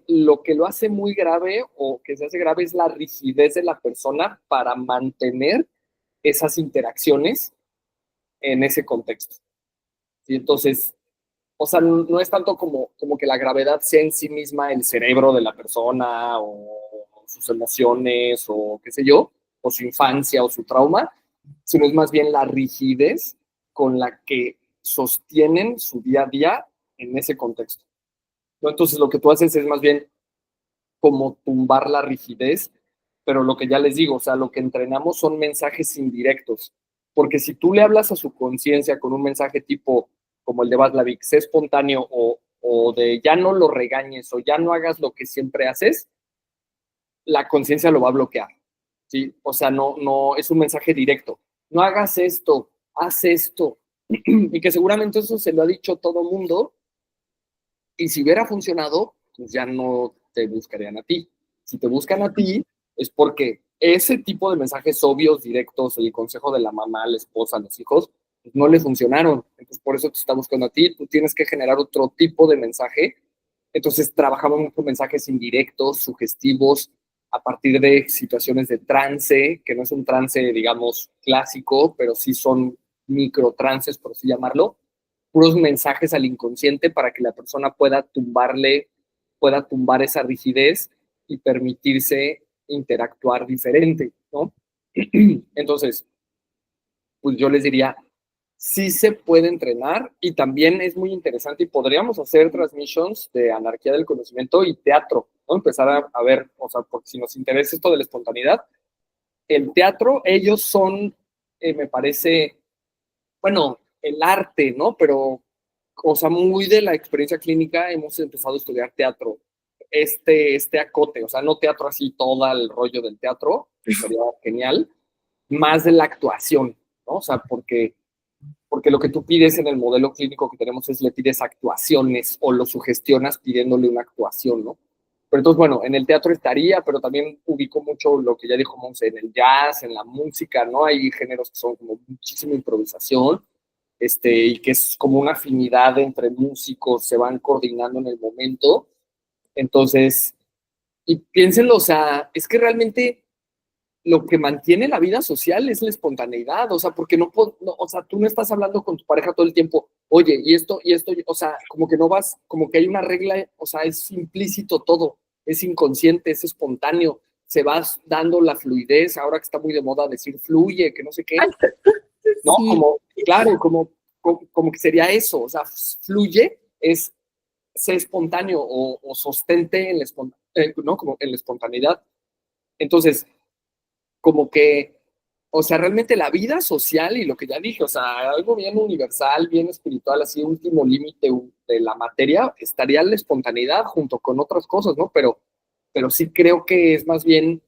lo que lo hace muy grave o que se hace grave es la rigidez de la persona para mantener esas interacciones en ese contexto. ¿Sí? Entonces, o sea, no es tanto como que la gravedad sea en sí misma el cerebro de la persona o sus emociones o qué sé yo, o su infancia o su trauma, sino es más bien la rigidez con la que sostienen su día a día en ese contexto, ¿no? Entonces lo que tú haces es más bien como tumbar la rigidez, pero lo que ya les digo, o sea, lo que entrenamos son mensajes indirectos, porque si tú le hablas a su conciencia con un mensaje tipo como el de Vaslavik, sé espontáneo o de ya no lo regañes o ya no hagas lo que siempre haces, la conciencia lo va a bloquear, ¿sí? O sea, no, es un mensaje directo. No hagas esto, haz esto. Y que seguramente eso se lo ha dicho todo el mundo, y si hubiera funcionado, pues ya no te buscarían a ti. Si te buscan a ti, es porque ese tipo de mensajes obvios, directos, el consejo de la mamá, la esposa, los hijos, pues no le funcionaron. Entonces pues por eso te está buscando a ti, tú tienes que generar otro tipo de mensaje. Entonces trabajamos con mensajes indirectos, sugestivos, a partir de situaciones de trance, que no es un trance, digamos, clásico, pero sí son microtrances, por así llamarlo, puros mensajes al inconsciente para que la persona pueda tumbar esa rigidez y permitirse interactuar diferente, ¿no? Entonces, pues yo les diría, sí se puede entrenar y también es muy interesante y podríamos hacer transmissions de anarquía del conocimiento y teatro, ¿no? Empezar a ver, o sea, porque si nos interesa esto de la espontaneidad, el teatro, ellos son, me parece, bueno, el arte, ¿no? Pero, o sea, muy de la experiencia clínica hemos empezado a estudiar teatro, este acote, o sea, no teatro así, todo el rollo del teatro, que sería genial, más de la actuación, ¿no? O sea, porque lo que tú pides en el modelo clínico que tenemos es le pides actuaciones o lo sugestionas pidiéndole una actuación, ¿no? Pero entonces, bueno, en el teatro estaría, pero también ubico mucho lo que ya dijo Monse, en el jazz, en la música, ¿no? Hay géneros que son como muchísima improvisación, y que es como una afinidad entre músicos, se van coordinando en el momento. Entonces, y piénsenlo, o sea, es que realmente lo que mantiene la vida social es la espontaneidad, o sea, porque o sea, tú no estás hablando con tu pareja todo el tiempo, oye, y esto, o sea, como que no vas, como que hay una regla, o sea, es implícito todo, es inconsciente, es espontáneo, se va dando la fluidez, ahora que está muy de moda decir fluye, que no sé qué, ¿no? Sí. Como, claro, como que sería eso, o sea, fluye es ser espontáneo o sostente en la, ¿no? Como en la espontaneidad. Entonces, como que, o sea, realmente la vida social y lo que ya dije, o sea, algo bien universal, bien espiritual, así, último límite de la materia, estaría la espontaneidad junto con otras cosas, ¿no? Pero sí creo que es más bien,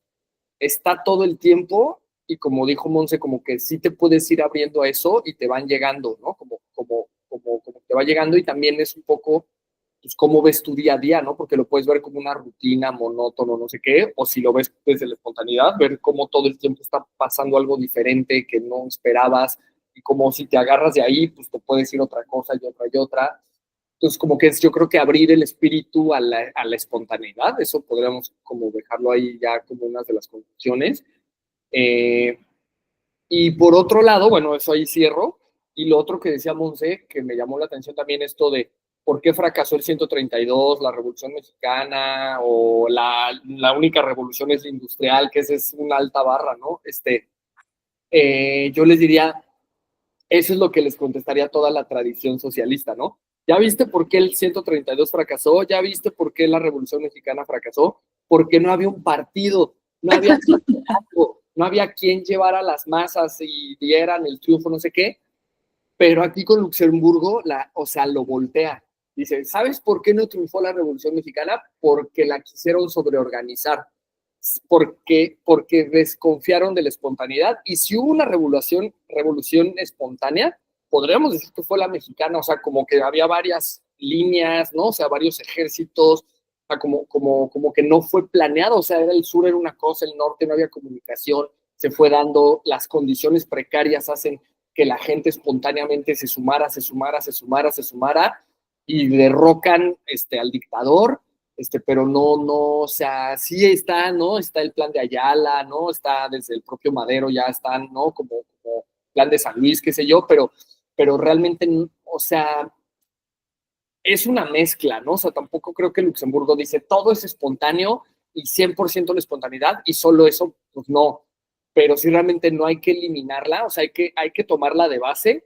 está todo el tiempo y como dijo Monse, como que sí te puedes ir abriendo a eso y te van llegando, ¿no? Como te va llegando y también es un poco pues, cómo ves tu día a día, ¿no? Porque lo puedes ver como una rutina, monótono, no sé qué, o si lo ves desde la espontaneidad, ver cómo todo el tiempo está pasando algo diferente que no esperabas, y como si te agarras de ahí, pues te puedes ir otra cosa y otra y otra. Entonces, como que es, yo creo que abrir el espíritu a la espontaneidad, eso podríamos como dejarlo ahí ya como una de las conclusiones. Eh, y por otro lado, bueno, eso ahí cierro. Y lo otro que decía Monse, que me llamó la atención también, esto de por qué fracasó el 132, la Revolución Mexicana, o la única revolución es la industrial, que esa es una alta barra, ¿no? Yo les diría, eso es lo que les contestaría a toda la tradición socialista, ¿no? ¿Ya viste por qué el 132 fracasó? ¿Ya viste por qué la Revolución Mexicana fracasó? Porque no había un partido, no había no había quien llevara las masas y dieran el triunfo, no sé qué, pero aquí con Luxemburgo, o sea, lo voltea. Dice, ¿sabes por qué no triunfó la Revolución Mexicana? Porque la quisieron sobreorganizar, porque desconfiaron de la espontaneidad. Y si hubo una revolución espontánea, podríamos decir que fue la mexicana, o sea, como que había varias líneas, ¿no? O sea, varios ejércitos, o sea, como que no fue planeado, o sea, era el sur era una cosa, el norte no había comunicación, se fue dando, las condiciones precarias hacen que la gente espontáneamente se sumara y derrocan al dictador, pero no, o sea, sí está, ¿no? Está el plan de Ayala, ¿no? Está desde el propio Madero, ya están, ¿no? Como plan de San Luis, qué sé yo, pero realmente, o sea, es una mezcla, ¿no? O sea, tampoco creo que Luxemburgo dice todo es espontáneo y 100% la espontaneidad y solo eso, pues no. Pero sí realmente no hay que eliminarla, o sea, hay que tomarla de base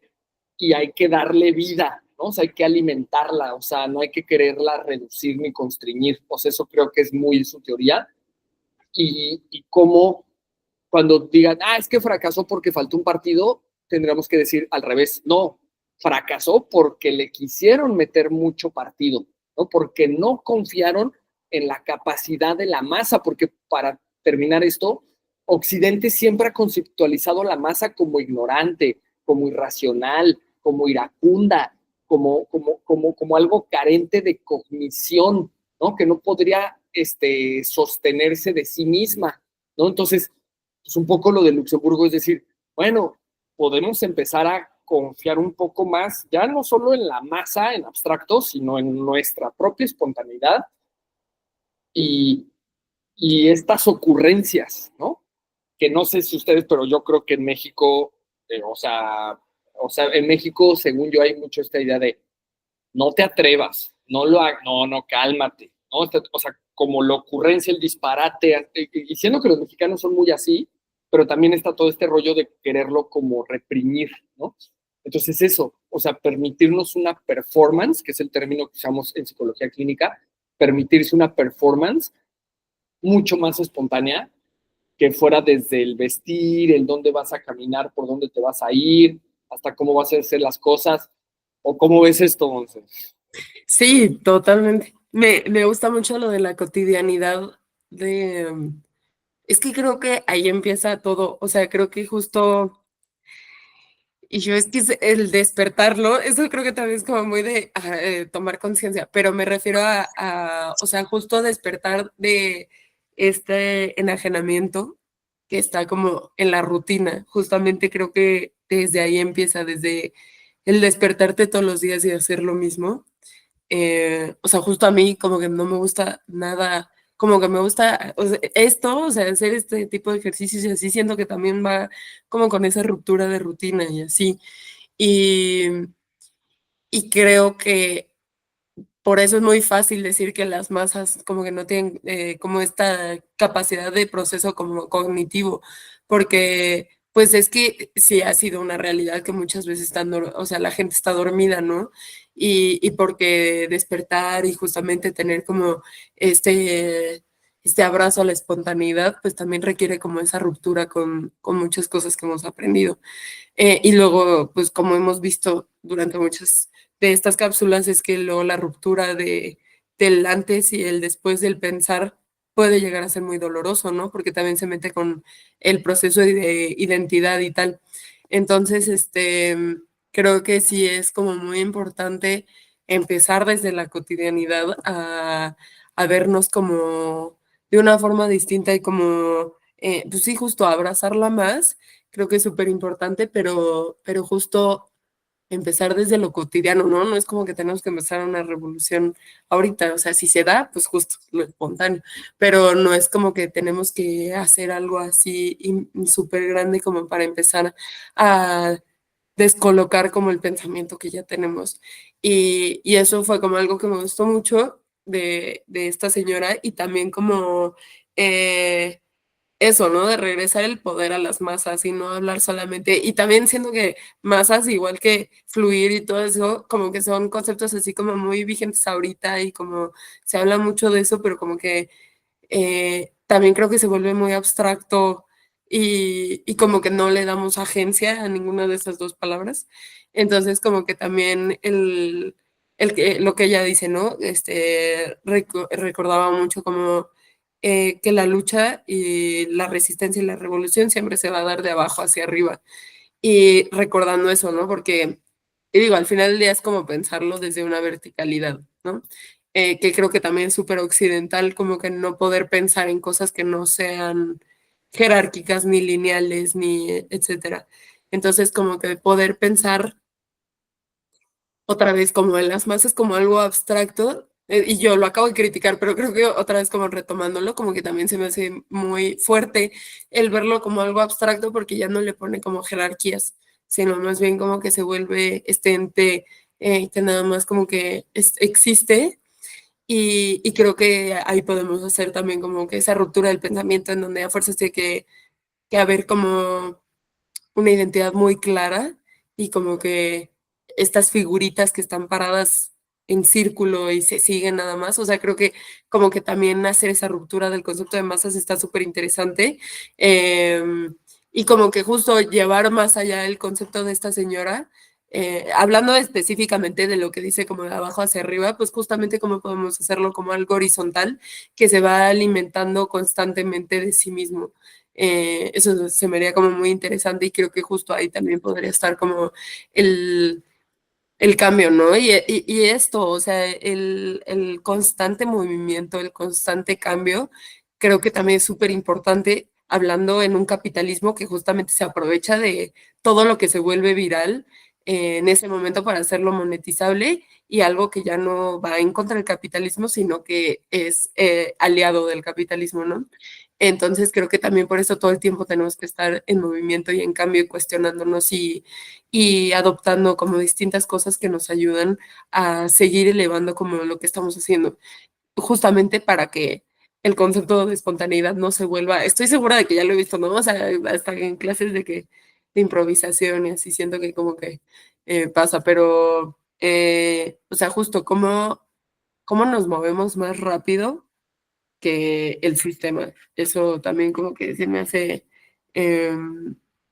y hay que darle vida, ¿no? O sea, hay que alimentarla, o sea, no hay que quererla reducir ni constreñir. O sea, eso creo que es muy su teoría. Y cómo cuando digan, es que fracasó porque faltó un partido, tendríamos que decir al revés, no, fracasó porque le quisieron meter mucho partido, ¿no? Porque no confiaron en la capacidad de la masa, porque para terminar esto, Occidente siempre ha conceptualizado la masa como ignorante, como irracional, como iracunda, como algo carente de cognición, ¿no? Que no podría sostenerse de sí misma, ¿no? Entonces, pues un poco lo de Luxemburgo es decir, bueno, podemos empezar confiar un poco más, ya no solo en la masa, en abstracto, sino en nuestra propia espontaneidad y, y estas ocurrencias, ¿no? Que no sé si ustedes, pero yo creo que en México, en México, según yo, hay mucho esta idea de no te atrevas, no lo hagas, no, cálmate, ¿no? O sea, como la ocurrencia, el disparate, y siendo que los mexicanos son muy así, pero también está todo este rollo de quererlo como reprimir, ¿no? Entonces eso, o sea, permitirnos una performance, que es el término que usamos en psicología clínica, permitirse una performance mucho más espontánea, que fuera desde el vestir, el dónde vas a caminar, por dónde te vas a ir, hasta cómo vas a hacer las cosas, o cómo ves esto, Monse. Sí, totalmente. Me gusta mucho lo de la cotidianidad de... Es que creo que ahí empieza todo, o sea, creo que justo, y yo es que el despertarlo, eso creo que también es como muy de tomar conciencia, pero me refiero o sea, justo despertar de este enajenamiento que está como en la rutina, justamente creo que desde ahí empieza, desde el despertarte todos los días y hacer lo mismo. O sea, justo a mí como que no me gusta nada, como que me gusta o sea, esto, o sea, hacer este tipo de ejercicios y así siento que también va como con esa ruptura de rutina y así. Y, y creo que por eso es muy fácil decir que las masas como que no tienen como esta capacidad de proceso como cognitivo, porque pues es que sí ha sido una realidad que muchas veces están, o sea, la gente está dormida, ¿no? Y porque despertar y justamente tener como este abrazo a la espontaneidad, pues también requiere como esa ruptura con muchas cosas que hemos aprendido. Y luego, pues como hemos visto durante muchas de estas cápsulas, es que luego la ruptura del antes y el después del pensar puede llegar a ser muy doloroso, ¿no? Porque también se mete con el proceso de identidad y tal. Entonces, creo que sí es como muy importante empezar desde la cotidianidad a vernos como de una forma distinta y como, pues sí, justo abrazarla más creo que es súper importante, pero justo empezar desde lo cotidiano, ¿no? No es como que tenemos que empezar una revolución ahorita, o sea, si se da, pues justo lo espontáneo, pero no es como que tenemos que hacer algo así súper grande como para empezar a descolocar como el pensamiento que ya tenemos. Y eso fue como algo que me gustó mucho de esta señora y también como... eso, ¿no? De regresar el poder a las masas y no hablar solamente, y también siento que masas, igual que fluir y todo eso, como que son conceptos así como muy vigentes ahorita y como se habla mucho de eso, pero como que también creo que se vuelve muy abstracto y como que no le damos agencia a ninguna de esas dos palabras. Entonces, como que también lo que ella dice, ¿no? Recordaba mucho como que la lucha y la resistencia y la revolución siempre se va a dar de abajo hacia arriba. Y recordando eso, ¿no? Porque, y digo, al final del día es como pensarlo desde una verticalidad, ¿no? Que creo que también es súper occidental, como que no poder pensar en cosas que no sean jerárquicas, ni lineales, ni etcétera. Entonces, como que poder pensar otra vez como en las masas como algo abstracto, y yo lo acabo de criticar, pero creo que otra vez como retomándolo, como que también se me hace muy fuerte el verlo como algo abstracto porque ya no le pone como jerarquías, sino más bien como que se vuelve este ente que nada más como que existe y creo que ahí podemos hacer también como que esa ruptura del pensamiento en donde a fuerzas tiene que haber como una identidad muy clara y como que estas figuritas que están paradas en círculo y se siguen nada más. O sea, creo que como que también hacer esa ruptura del concepto de masas está súper interesante. Y como que justo llevar más allá el concepto de esta señora, hablando específicamente de lo que dice como de abajo hacia arriba, pues justamente cómo podemos hacerlo como algo horizontal que se va alimentando constantemente de sí mismo. Eso se me haría como muy interesante y creo que justo ahí también podría estar como el, el cambio, ¿no? Y esto, o sea, el constante movimiento, el constante cambio, creo que también es súper importante hablando en un capitalismo que justamente se aprovecha de todo lo que se vuelve viral en ese momento para hacerlo monetizable y algo que ya no va en contra del capitalismo, sino que es aliado del capitalismo, ¿no? Entonces creo que también por eso todo el tiempo tenemos que estar en movimiento y en cambio y cuestionándonos y adoptando como distintas cosas que nos ayudan a seguir elevando como lo que estamos haciendo, justamente para que el concepto de espontaneidad no se vuelva, estoy segura de que ya lo he visto, ¿no? O sea, hasta en clases de improvisación y así siento que como que pasa, pero, o sea, justo cómo nos movemos más rápido que el sistema. Eso también como que se me hace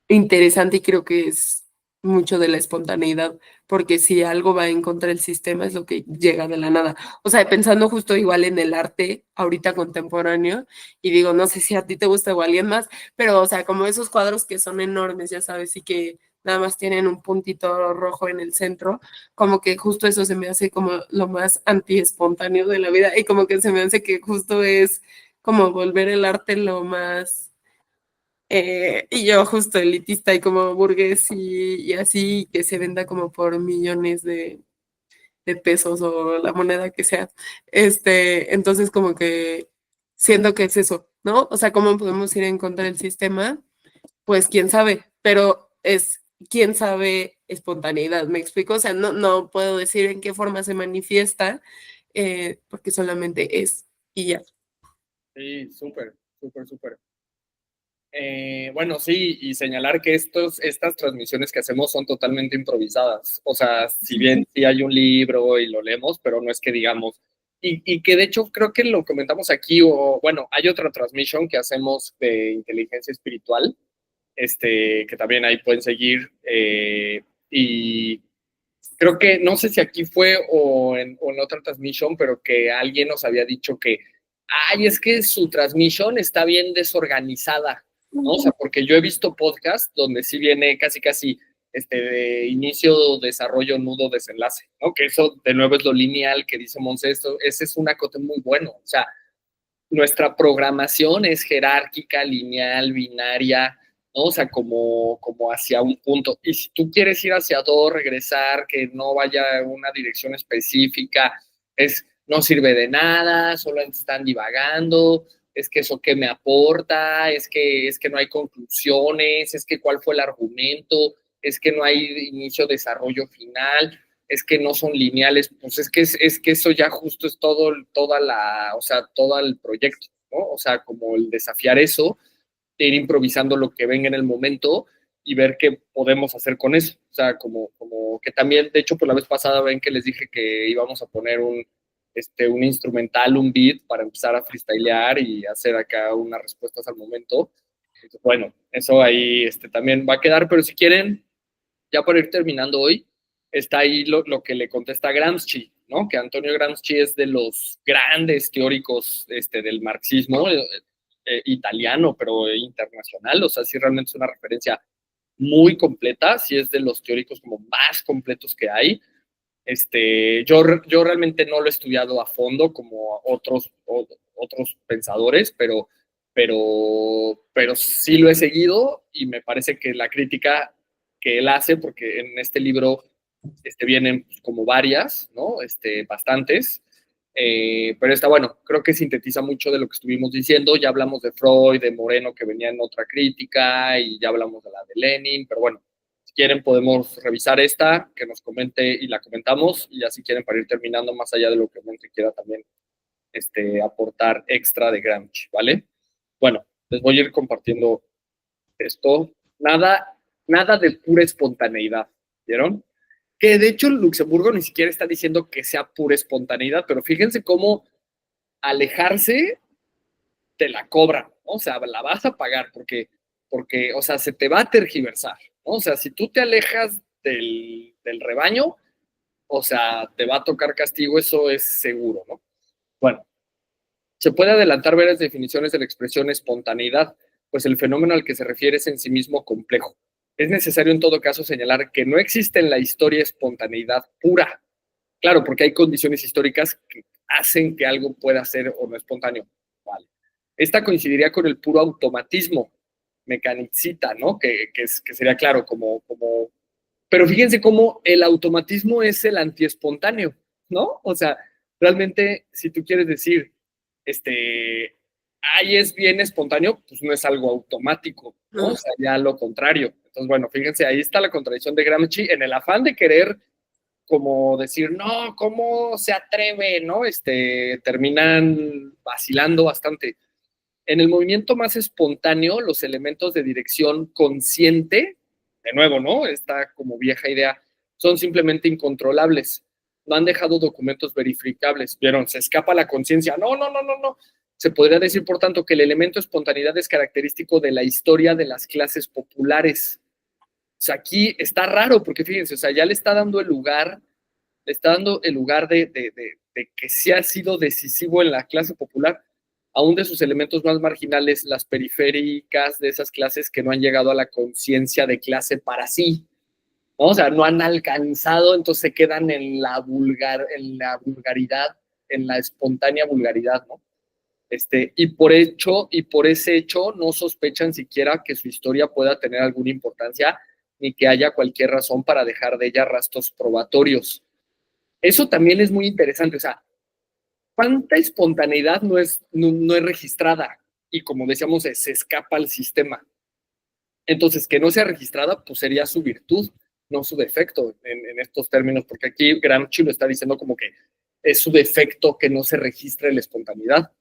interesante y creo que es mucho de la espontaneidad, porque si algo va en contra del sistema es lo que llega de la nada. O sea, pensando justo igual en el arte ahorita contemporáneo, y digo, no sé si a ti te gusta o a alguien más, pero o sea, como esos cuadros que son enormes, ya sabes, y que nada más tienen un puntito rojo en el centro, como que justo eso se me hace como lo más anti-espontáneo de la vida y como que se me hace que justo es como volver el arte lo más, y yo justo elitista y como burgués y así, que se venda como por millones de pesos o la moneda que sea. Entonces como que siento que es eso, ¿no? O sea, ¿cómo podemos ir en contra del sistema? Pues quién sabe, pero es quién sabe espontaneidad, ¿me explico? O sea, no puedo decir en qué forma se manifiesta, porque solamente es y ya. Sí, súper, súper, súper. Bueno, sí, y señalar que estas transmisiones que hacemos son totalmente improvisadas. O sea, si bien sí hay un libro y lo leemos, pero no es que digamos. Y que de hecho creo que lo comentamos aquí, o bueno, hay otra transmisión que hacemos de inteligencia espiritual, que también ahí pueden seguir. Y creo que, no sé si aquí fue o en otra transmisión, pero que alguien nos había dicho que, ay, es que su transmisión está bien desorganizada, ¿no? O sea, porque yo he visto podcasts donde sí viene casi, casi de inicio, desarrollo, nudo, desenlace, ¿no? Que eso, de nuevo, es lo lineal que dice Monse, ese es un acote muy bueno. O sea, nuestra programación es jerárquica, lineal, binaria, ¿no? O sea, como hacia un punto. Y si tú quieres ir hacia dos, regresar, que no vaya en una dirección específica, no sirve de nada, solo están divagando, es que eso qué me aporta, es que no hay conclusiones, es que cuál fue el argumento, es que no hay inicio, desarrollo final, es que no son lineales, pues es que eso ya justo es o sea, todo el proyecto, ¿no? O sea, como el desafiar eso, de ir improvisando lo que venga en el momento y ver qué podemos hacer con eso. O sea, como que también, de hecho, por la vez pasada ven que les dije que íbamos a poner un instrumental, un beat para empezar a freestylear y hacer acá unas respuestas al momento. Entonces, bueno, eso ahí también va a quedar, pero si quieren, ya para ir terminando hoy, está ahí lo que le contesta Gramsci, ¿no? Que Antonio Gramsci es de los grandes teóricos del marxismo italiano, pero internacional, o sea, sí realmente es una referencia muy completa, sí es de los teóricos como más completos que hay. Yo realmente no lo he estudiado a fondo como otros pensadores, pero sí lo he seguido y me parece que la crítica que él hace, porque en este libro vienen como varias, ¿no? Bastantes, pero está bueno, creo que sintetiza mucho de lo que estuvimos diciendo, ya hablamos de Freud, de Moreno que venía en otra crítica y ya hablamos de la de Lenin, pero bueno, si quieren podemos revisar esta, que nos comente y la comentamos, y ya si quieren para ir terminando más allá de lo que Monte quiera también aportar extra de Gramsci, ¿vale? Bueno, les voy a ir compartiendo esto. Nada de pura espontaneidad, ¿vieron? Que de hecho Luxemburgo ni siquiera está diciendo que sea pura espontaneidad, pero fíjense cómo alejarse te la cobran, ¿no? O sea, la vas a pagar porque, o sea, se te va a tergiversar, ¿no? O sea, si tú te alejas del rebaño, o sea, te va a tocar castigo, eso es seguro, ¿no? Bueno, se puede adelantar varias definiciones de la expresión espontaneidad, pues el fenómeno al que se refiere es en sí mismo complejo. Es necesario en todo caso señalar que no existe en la historia espontaneidad pura. Claro, porque hay condiciones históricas que hacen que algo pueda ser o no espontáneo. Vale. Esta coincidiría con el puro automatismo, mecanicita, ¿no? Que sería claro, como Pero fíjense cómo el automatismo es el antiespontáneo, ¿no? O sea, realmente, si tú quieres decir, ahí es bien espontáneo, pues no es algo automático, ¿no? O sea, ya lo contrario. Entonces, bueno, fíjense, ahí está la contradicción de Gramsci en el afán de querer como decir, no, ¿cómo se atreve, no? Terminan vacilando bastante. En el movimiento más espontáneo, los elementos de dirección consciente, de nuevo, ¿no? Esta como vieja idea, son simplemente incontrolables. No han dejado documentos verificables. ¿Vieron? Se escapa la conciencia. No, no, no, no, no. Se podría decir, por tanto, que el elemento espontaneidad es característico de la historia de las clases populares. O sea, aquí está raro, porque fíjense, o sea, ya le está dando el lugar de que sí ha sido decisivo en la clase popular, aún de sus elementos más marginales, las periféricas de esas clases que no han llegado a la conciencia de clase para sí, ¿no? O sea, no han alcanzado, entonces se quedan en la vulgaridad, en la espontánea vulgaridad, ¿no? Y por ese hecho no sospechan siquiera que su historia pueda tener alguna importancia ni que haya cualquier razón para dejar de ella rastros probatorios. Eso también es muy interesante, o sea, ¿cuánta espontaneidad no es registrada? Y como decíamos, se escapa al sistema. Entonces, que no sea registrada, pues sería su virtud, no su defecto en estos términos, porque aquí Gramsci lo está diciendo como que es su defecto que no se registre la espontaneidad.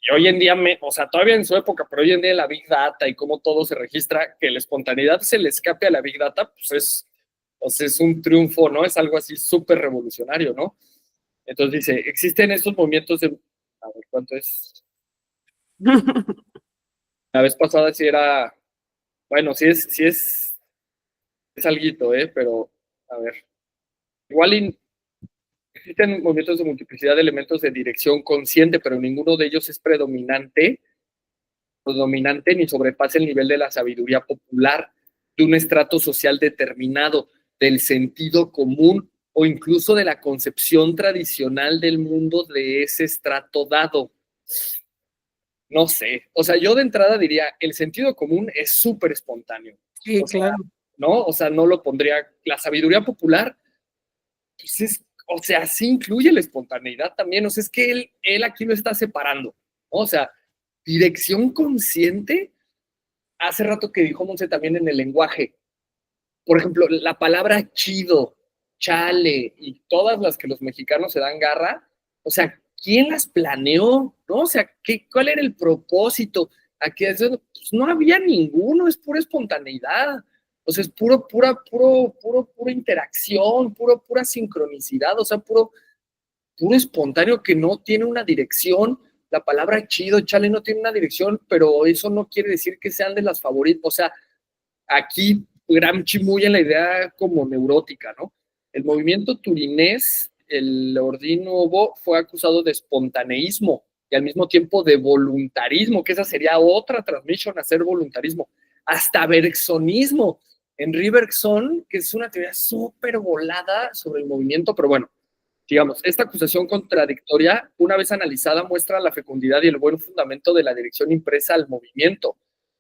Y hoy en día, o sea, todavía en su época, pero hoy en día la Big Data y cómo todo se registra, que la espontaneidad se le escape a la Big Data, pues es un triunfo, ¿no? Es algo así súper revolucionario, ¿no? Entonces dice, existen estos movimientos de... A ver, ¿cuánto es? La vez pasada sí era... Bueno, sí es alguito, pero a ver. Igual existen movimientos de multiplicidad de elementos de dirección consciente, pero ninguno de ellos es predominante ni sobrepasa el nivel de la sabiduría popular, de un estrato social determinado, del sentido común o incluso de la concepción tradicional del mundo de ese estrato dado. No sé, o sea, yo de entrada diría, el sentido común es súper espontáneo. Sí, o sea, claro. ¿no? O sea, no lo pondría, la sabiduría popular, pues o sea, sí incluye la espontaneidad también, o sea, es que él aquí lo está separando, ¿no? O sea, dirección consciente, hace rato que dijo Monse también en el lenguaje, por ejemplo, la palabra chido, chale y todas las que los mexicanos se dan garra, o sea, ¿quién las planeó? ¿No? O sea, ¿cuál era el propósito? Aquí pues no había ninguno, es pura espontaneidad. O sea, es pura interacción, pura sincronicidad, o sea, puro espontáneo que no tiene una dirección. La palabra chido, chale, no tiene una dirección, pero eso no quiere decir que sean de las favoritas. O sea, aquí Gramsci muy en la idea como neurótica, ¿no? El movimiento turinés, el Ordine Nuovo, fue acusado de espontaneísmo y al mismo tiempo de voluntarismo, que esa sería otra transmisión, hacer voluntarismo, hasta bergsonismo. Henri Bergson, que es una teoría súper volada sobre el movimiento, pero bueno, digamos, esta acusación contradictoria, una vez analizada, muestra la fecundidad y el buen fundamento de la dirección impresa al movimiento.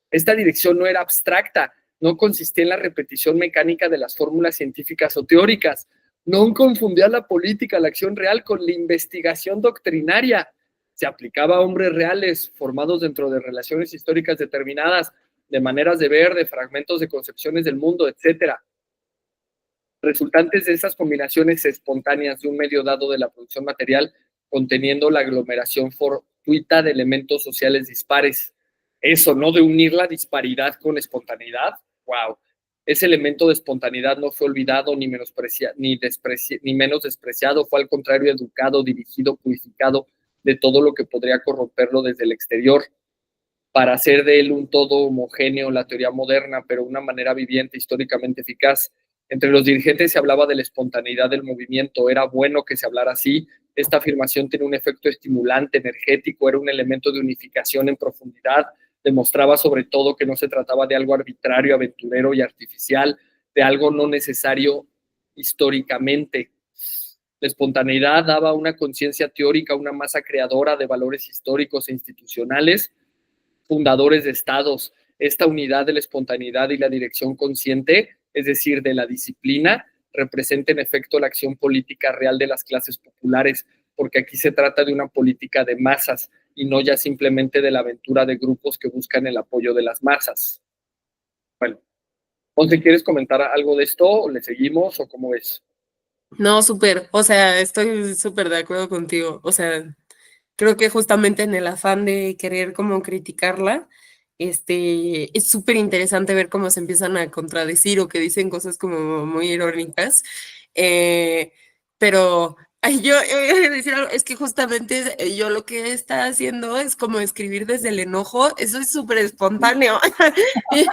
Esta dirección no era abstracta, no consistía en la repetición mecánica de las fórmulas científicas o teóricas, no confundía la política, la acción real con la investigación doctrinaria. Se aplicaba a hombres reales, formados dentro de relaciones históricas determinadas, de maneras de ver, de fragmentos de concepciones del mundo, etcétera. Resultantes de esas combinaciones espontáneas de un medio dado de la producción material, conteniendo la aglomeración fortuita de elementos sociales dispares. Eso, ¿no? De unir la disparidad con espontaneidad. ¡Wow! Ese elemento de espontaneidad no fue olvidado ni menos despreciado, fue al contrario educado, dirigido, purificado de todo lo que podría corromperlo desde el exterior, para hacer de él un todo homogéneo, la teoría moderna, pero una manera viviente, históricamente eficaz. Entre los dirigentes se hablaba de la espontaneidad del movimiento, era bueno que se hablara así. Esta afirmación tenía un efecto estimulante, energético, era un elemento de unificación en profundidad, demostraba sobre todo que no se trataba de algo arbitrario, aventurero y artificial, de algo no necesario históricamente. La espontaneidad daba una conciencia teórica, una masa creadora de valores históricos e institucionales, fundadores de estados. Esta unidad de la espontaneidad y la dirección consciente es decir, de la disciplina, representa en efecto la acción política real de las clases populares, porque aquí se trata de una política de masas y no ya simplemente de la aventura de grupos que buscan el apoyo de las masas. Bueno, Ponce, ¿quieres comentar algo de esto? ¿O le seguimos o cómo ves? No, súper, o sea, estoy súper de acuerdo contigo, o sea, creo que justamente en el afán de querer como criticarla, es súper interesante ver cómo se empiezan a contradecir o que dicen cosas como muy irónicas. eh, pero ay, yo voy a decir algo, es que justamente yo lo que está haciendo es como escribir desde el enojo, eso es súper espontáneo. Y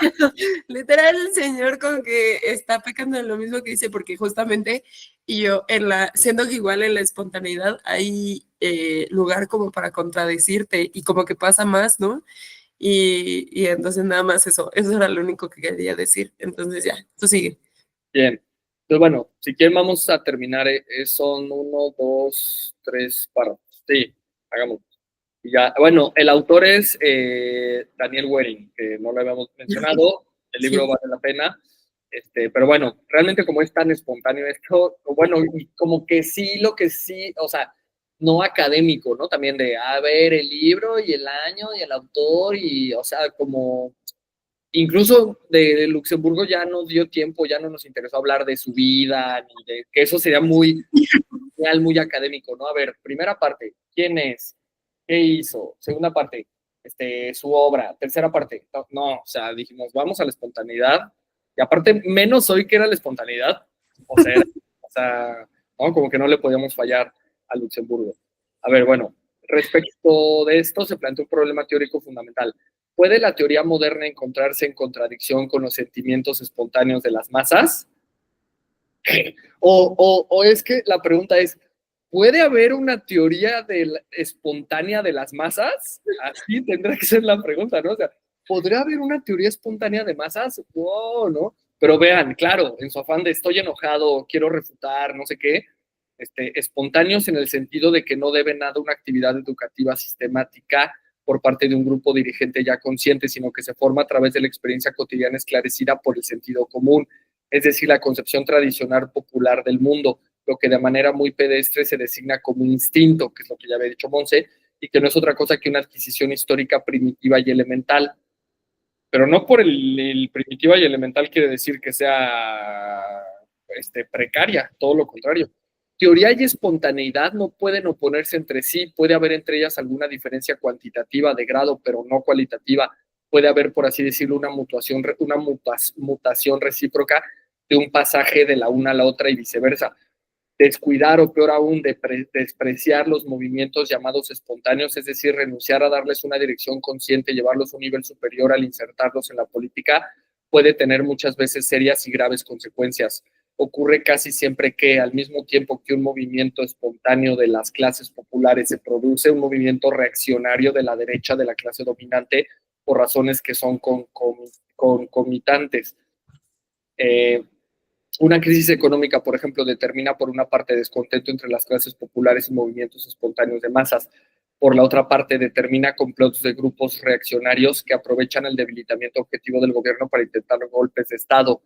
literal, el señor como que está pecando en lo mismo que dice, porque justamente y yo, siendo que igual en la espontaneidad hay lugar como para contradecirte y como que pasa más, ¿no? Y entonces nada más eso era lo único que quería decir. Entonces ya, tú sigue. Bien. Entonces, bueno, si quieren vamos a terminar. Son uno, dos, tres párrafos. Sí, hagamos. Y ya, bueno, el autor es Daniel Waring, que no lo habíamos mencionado. El libro Sí. vale la pena. Pero bueno, realmente como es tan espontáneo esto, bueno, y como que sí, lo que sí, o sea, no académico, ¿no? También de, a ver, el libro y el año y el autor y, o sea, como incluso de Luxemburgo ya nos dio tiempo, ya no nos interesó hablar de su vida, ni de que eso sería muy, muy académico, ¿no? A ver, primera parte, ¿quién es? ¿Qué hizo? Segunda parte, su obra. Tercera parte, no, o sea, dijimos, vamos a la espontaneidad. Y aparte, menos hoy que era la espontaneidad. O sea, ¿no? Como que no le podíamos fallar a Luxemburgo. A ver, bueno, respecto de esto se plantea un problema teórico fundamental. ¿Puede la teoría moderna encontrarse en contradicción con los sentimientos espontáneos de las masas? O es que la pregunta es, ¿puede haber una teoría espontánea de las masas? Así tendrá que ser la pregunta, ¿no? O sea, ¿podría haber una teoría espontánea de masas? Wow, ¿no? Pero vean, claro, en su afán de estoy enojado, quiero refutar, no sé qué, espontáneos en el sentido de que no debe nada una actividad educativa sistemática por parte de un grupo dirigente ya consciente, sino que se forma a través de la experiencia cotidiana esclarecida por el sentido común, es decir, la concepción tradicional popular del mundo, lo que de manera muy pedestre se designa como un instinto, que es lo que ya había dicho Monse, y que no es otra cosa que una adquisición histórica primitiva y elemental. Pero no por el primitiva y elemental quiere decir que sea precaria, todo lo contrario. Teoría y espontaneidad no pueden oponerse entre sí, puede haber entre ellas alguna diferencia cuantitativa de grado, pero no cualitativa. Puede haber, por así decirlo, mutación recíproca de un pasaje de la una a la otra y viceversa. Descuidar o peor aún, despreciar los movimientos llamados espontáneos, es decir, renunciar a darles una dirección consciente, llevarlos a un nivel superior al insertarlos en la política, puede tener muchas veces serias y graves consecuencias. Ocurre casi siempre que al mismo tiempo que un movimiento espontáneo de las clases populares se produce un movimiento reaccionario de la derecha de la clase dominante por razones que son concomitantes. Una crisis económica, por ejemplo, determina por una parte descontento entre las clases populares y movimientos espontáneos de masas. Por la otra parte, determina complots de grupos reaccionarios que aprovechan el debilitamiento objetivo del gobierno para intentar golpes de Estado.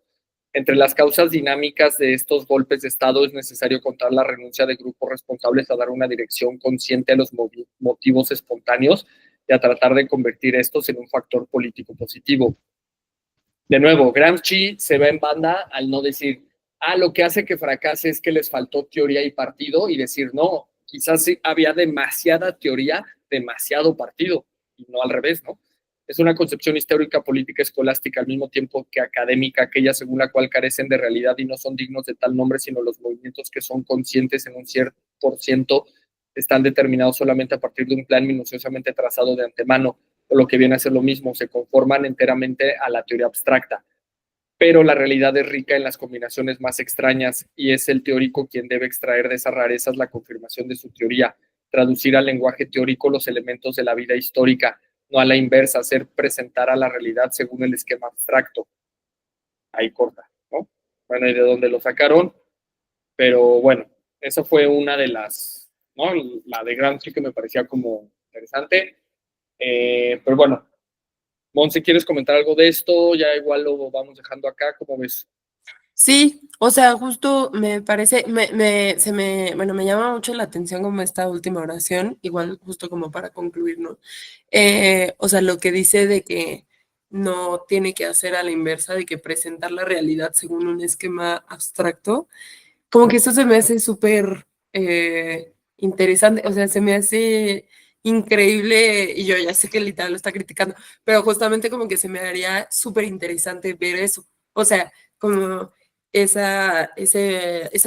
Entre las causas dinámicas de estos golpes de Estado es necesario contar la renuncia de grupos responsables a dar una dirección consciente a los motivos espontáneos y a tratar de convertir estos en un factor político positivo. De nuevo, Gramsci se va en banda al no decir, lo que hace que fracase es que les faltó teoría y partido, y decir, no, quizás sí había demasiada teoría, demasiado partido, y no al revés, ¿no? Es una concepción histórica, política, escolástica, al mismo tiempo que académica, aquella según la cual carecen de realidad y no son dignos de tal nombre, sino los movimientos que son conscientes en un cierto por ciento están determinados solamente a partir de un plan minuciosamente trazado de antemano, o lo que viene a ser lo mismo, se conforman enteramente a la teoría abstracta. Pero la realidad es rica en las combinaciones más extrañas y es el teórico quien debe extraer de esas rarezas la confirmación de su teoría, traducir al lenguaje teórico los elementos de la vida histórica, no a la inversa, hacer presentar a la realidad según el esquema abstracto. Ahí corta, ¿no? Bueno, ¿y de dónde lo sacaron? Pero bueno, esa fue una de las, ¿no? La de Gramsci que me parecía como interesante. Pero bueno, Monse, ¿quieres comentar algo de esto? Ya igual lo vamos dejando acá, ¿cómo ves? Sí, o sea, justo me parece, bueno, me llama mucho la atención como esta última oración, igual justo como para concluir, ¿no? O sea, lo que dice de que no tiene que hacer a la inversa, de que presentar la realidad según un esquema abstracto, como que eso se me hace súper interesante, o sea, se me hace increíble, y yo ya sé que literal lo está criticando, pero justamente como que se me haría súper interesante ver eso, o sea, como esa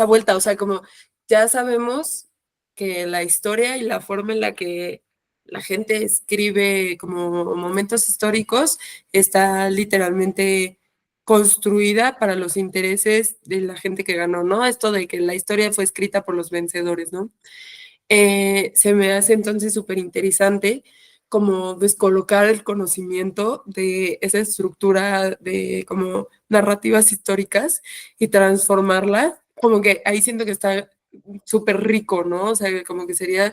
vuelta, o sea, como ya sabemos que la historia y la forma en la que la gente escribe como momentos históricos está literalmente construida para los intereses de la gente que ganó, ¿no? Esto de que la historia fue escrita por los vencedores, ¿no? Se me hace entonces súper interesante como descolocar el conocimiento de esa estructura de como narrativas históricas y transformarla, como que ahí siento que está súper rico, ¿no? O sea, como que sería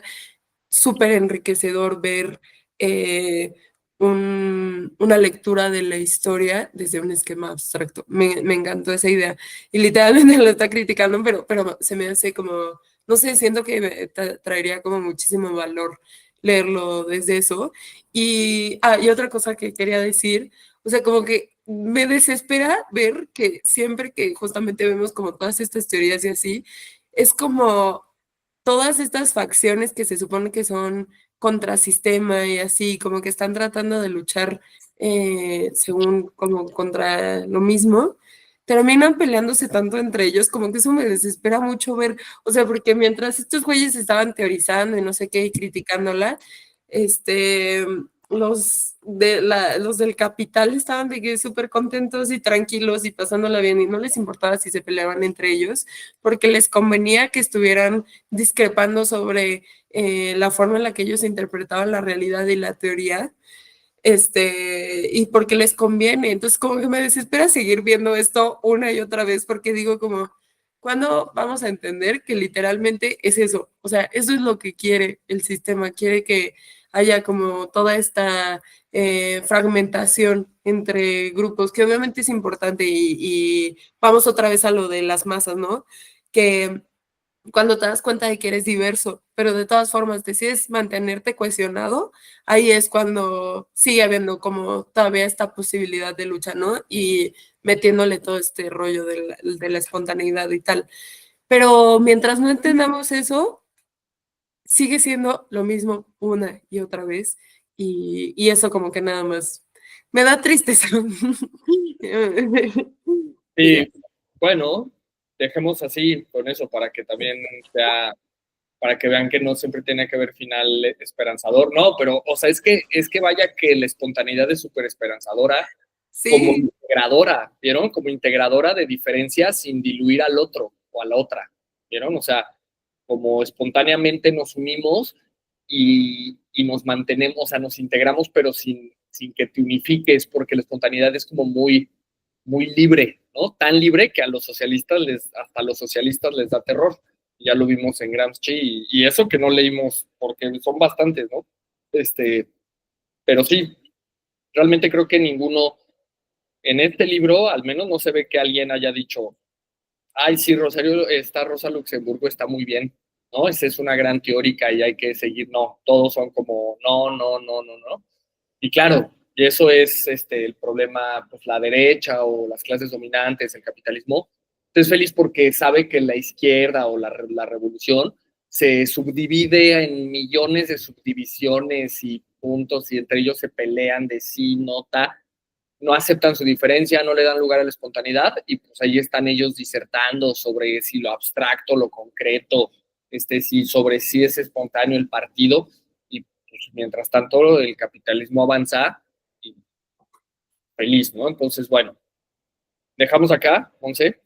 súper enriquecedor ver una lectura de la historia desde un esquema abstracto. Me encantó esa idea. Y literalmente lo está criticando, pero se me hace como, no sé, siento que me traería como muchísimo valor leerlo desde eso. Y otra cosa que quería decir, o sea, como que me desespera ver que siempre que justamente vemos como todas estas teorías y así, es como todas estas facciones que se supone que son contrasistema y así, como que están tratando de luchar según como contra lo mismo, terminan peleándose tanto entre ellos, como que eso me desespera mucho ver, o sea, porque mientras estos güeyes estaban teorizando y no sé qué y criticándola, este, los del capital estaban de que súper contentos y tranquilos y pasándola bien y no les importaba si se peleaban entre ellos, porque les convenía que estuvieran discrepando sobre la forma en la que ellos interpretaban la realidad y la teoría, y porque les conviene. Entonces, como que me desespera seguir viendo esto una y otra vez, porque digo como, ¿cuándo vamos a entender que literalmente es eso? O sea, eso es lo que quiere el sistema, quiere que haya como toda esta fragmentación entre grupos, que obviamente es importante y vamos otra vez a lo de las masas, ¿no? Que cuando te das cuenta de que eres diverso, pero de todas formas decides mantenerte cohesionado, ahí es cuando sigue habiendo como todavía esta posibilidad de lucha, ¿no? Y metiéndole todo este rollo de la espontaneidad y tal. Pero mientras no entendamos eso, sigue siendo lo mismo una y otra vez. Y eso como que nada más me da tristeza. Y ya. Y bueno, dejemos así con eso para que también sea, para que vean que no siempre tiene que haber final esperanzador, no, pero, o sea, es que vaya que la espontaneidad es súper esperanzadora como Sí, integradora, ¿vieron? Como integradora de diferencias sin diluir al otro o a la otra, ¿vieron? O sea, como espontáneamente nos unimos y nos mantenemos, o sea, nos integramos, pero sin que te unifiques, porque la espontaneidad es como muy, muy libre, ¿no? Tan libre que a los socialistas hasta a los socialistas les da terror. Ya lo vimos en Gramsci y eso que no leímos, porque son bastantes, ¿no? Este, pero sí, realmente creo que ninguno, en este libro, al menos no se ve que alguien haya dicho, ay, sí, Rosario, esta Rosa Luxemburgo está muy bien, ¿no? Esa es una gran teórica y hay que seguir, no, todos son como, no, no, no, no, no. Y claro, y eso es el problema, pues la derecha o las clases dominantes, el capitalismo, es feliz porque sabe que la izquierda o la revolución se subdivide en millones de subdivisiones y puntos y entre ellos se pelean de sí, nota, no aceptan su diferencia, no le dan lugar a la espontaneidad y pues ahí están ellos disertando sobre si lo abstracto, lo concreto, si sobre si es espontáneo el partido y pues mientras tanto el capitalismo avanza y feliz, ¿no? Entonces, bueno, dejamos acá, Monse.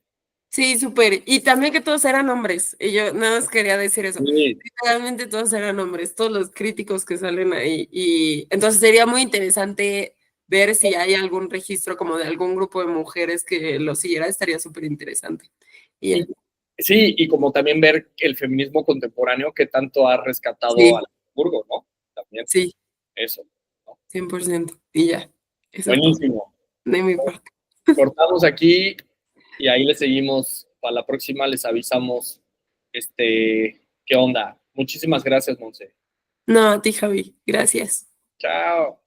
sí, súper. Y también que todos eran hombres. Y yo nada más quería decir eso. Sí, Literalmente todos eran hombres, todos los críticos que salen ahí. Y entonces sería muy interesante ver si hay algún registro como de algún grupo de mujeres que lo siguiera. Estaría súper interesante. Y ya. y, sí, y como también ver el feminismo contemporáneo que tanto ha rescatado a Sí, Hamburgo, ¿no? También sí, eso, ¿no? 100%. Y ya. Eso es todo. Buenísimo. De mi parte. Cortamos aquí. Y ahí les seguimos. Para la próxima les avisamos qué onda. Muchísimas gracias, Monse. No, a ti, Javi. Gracias. Chao.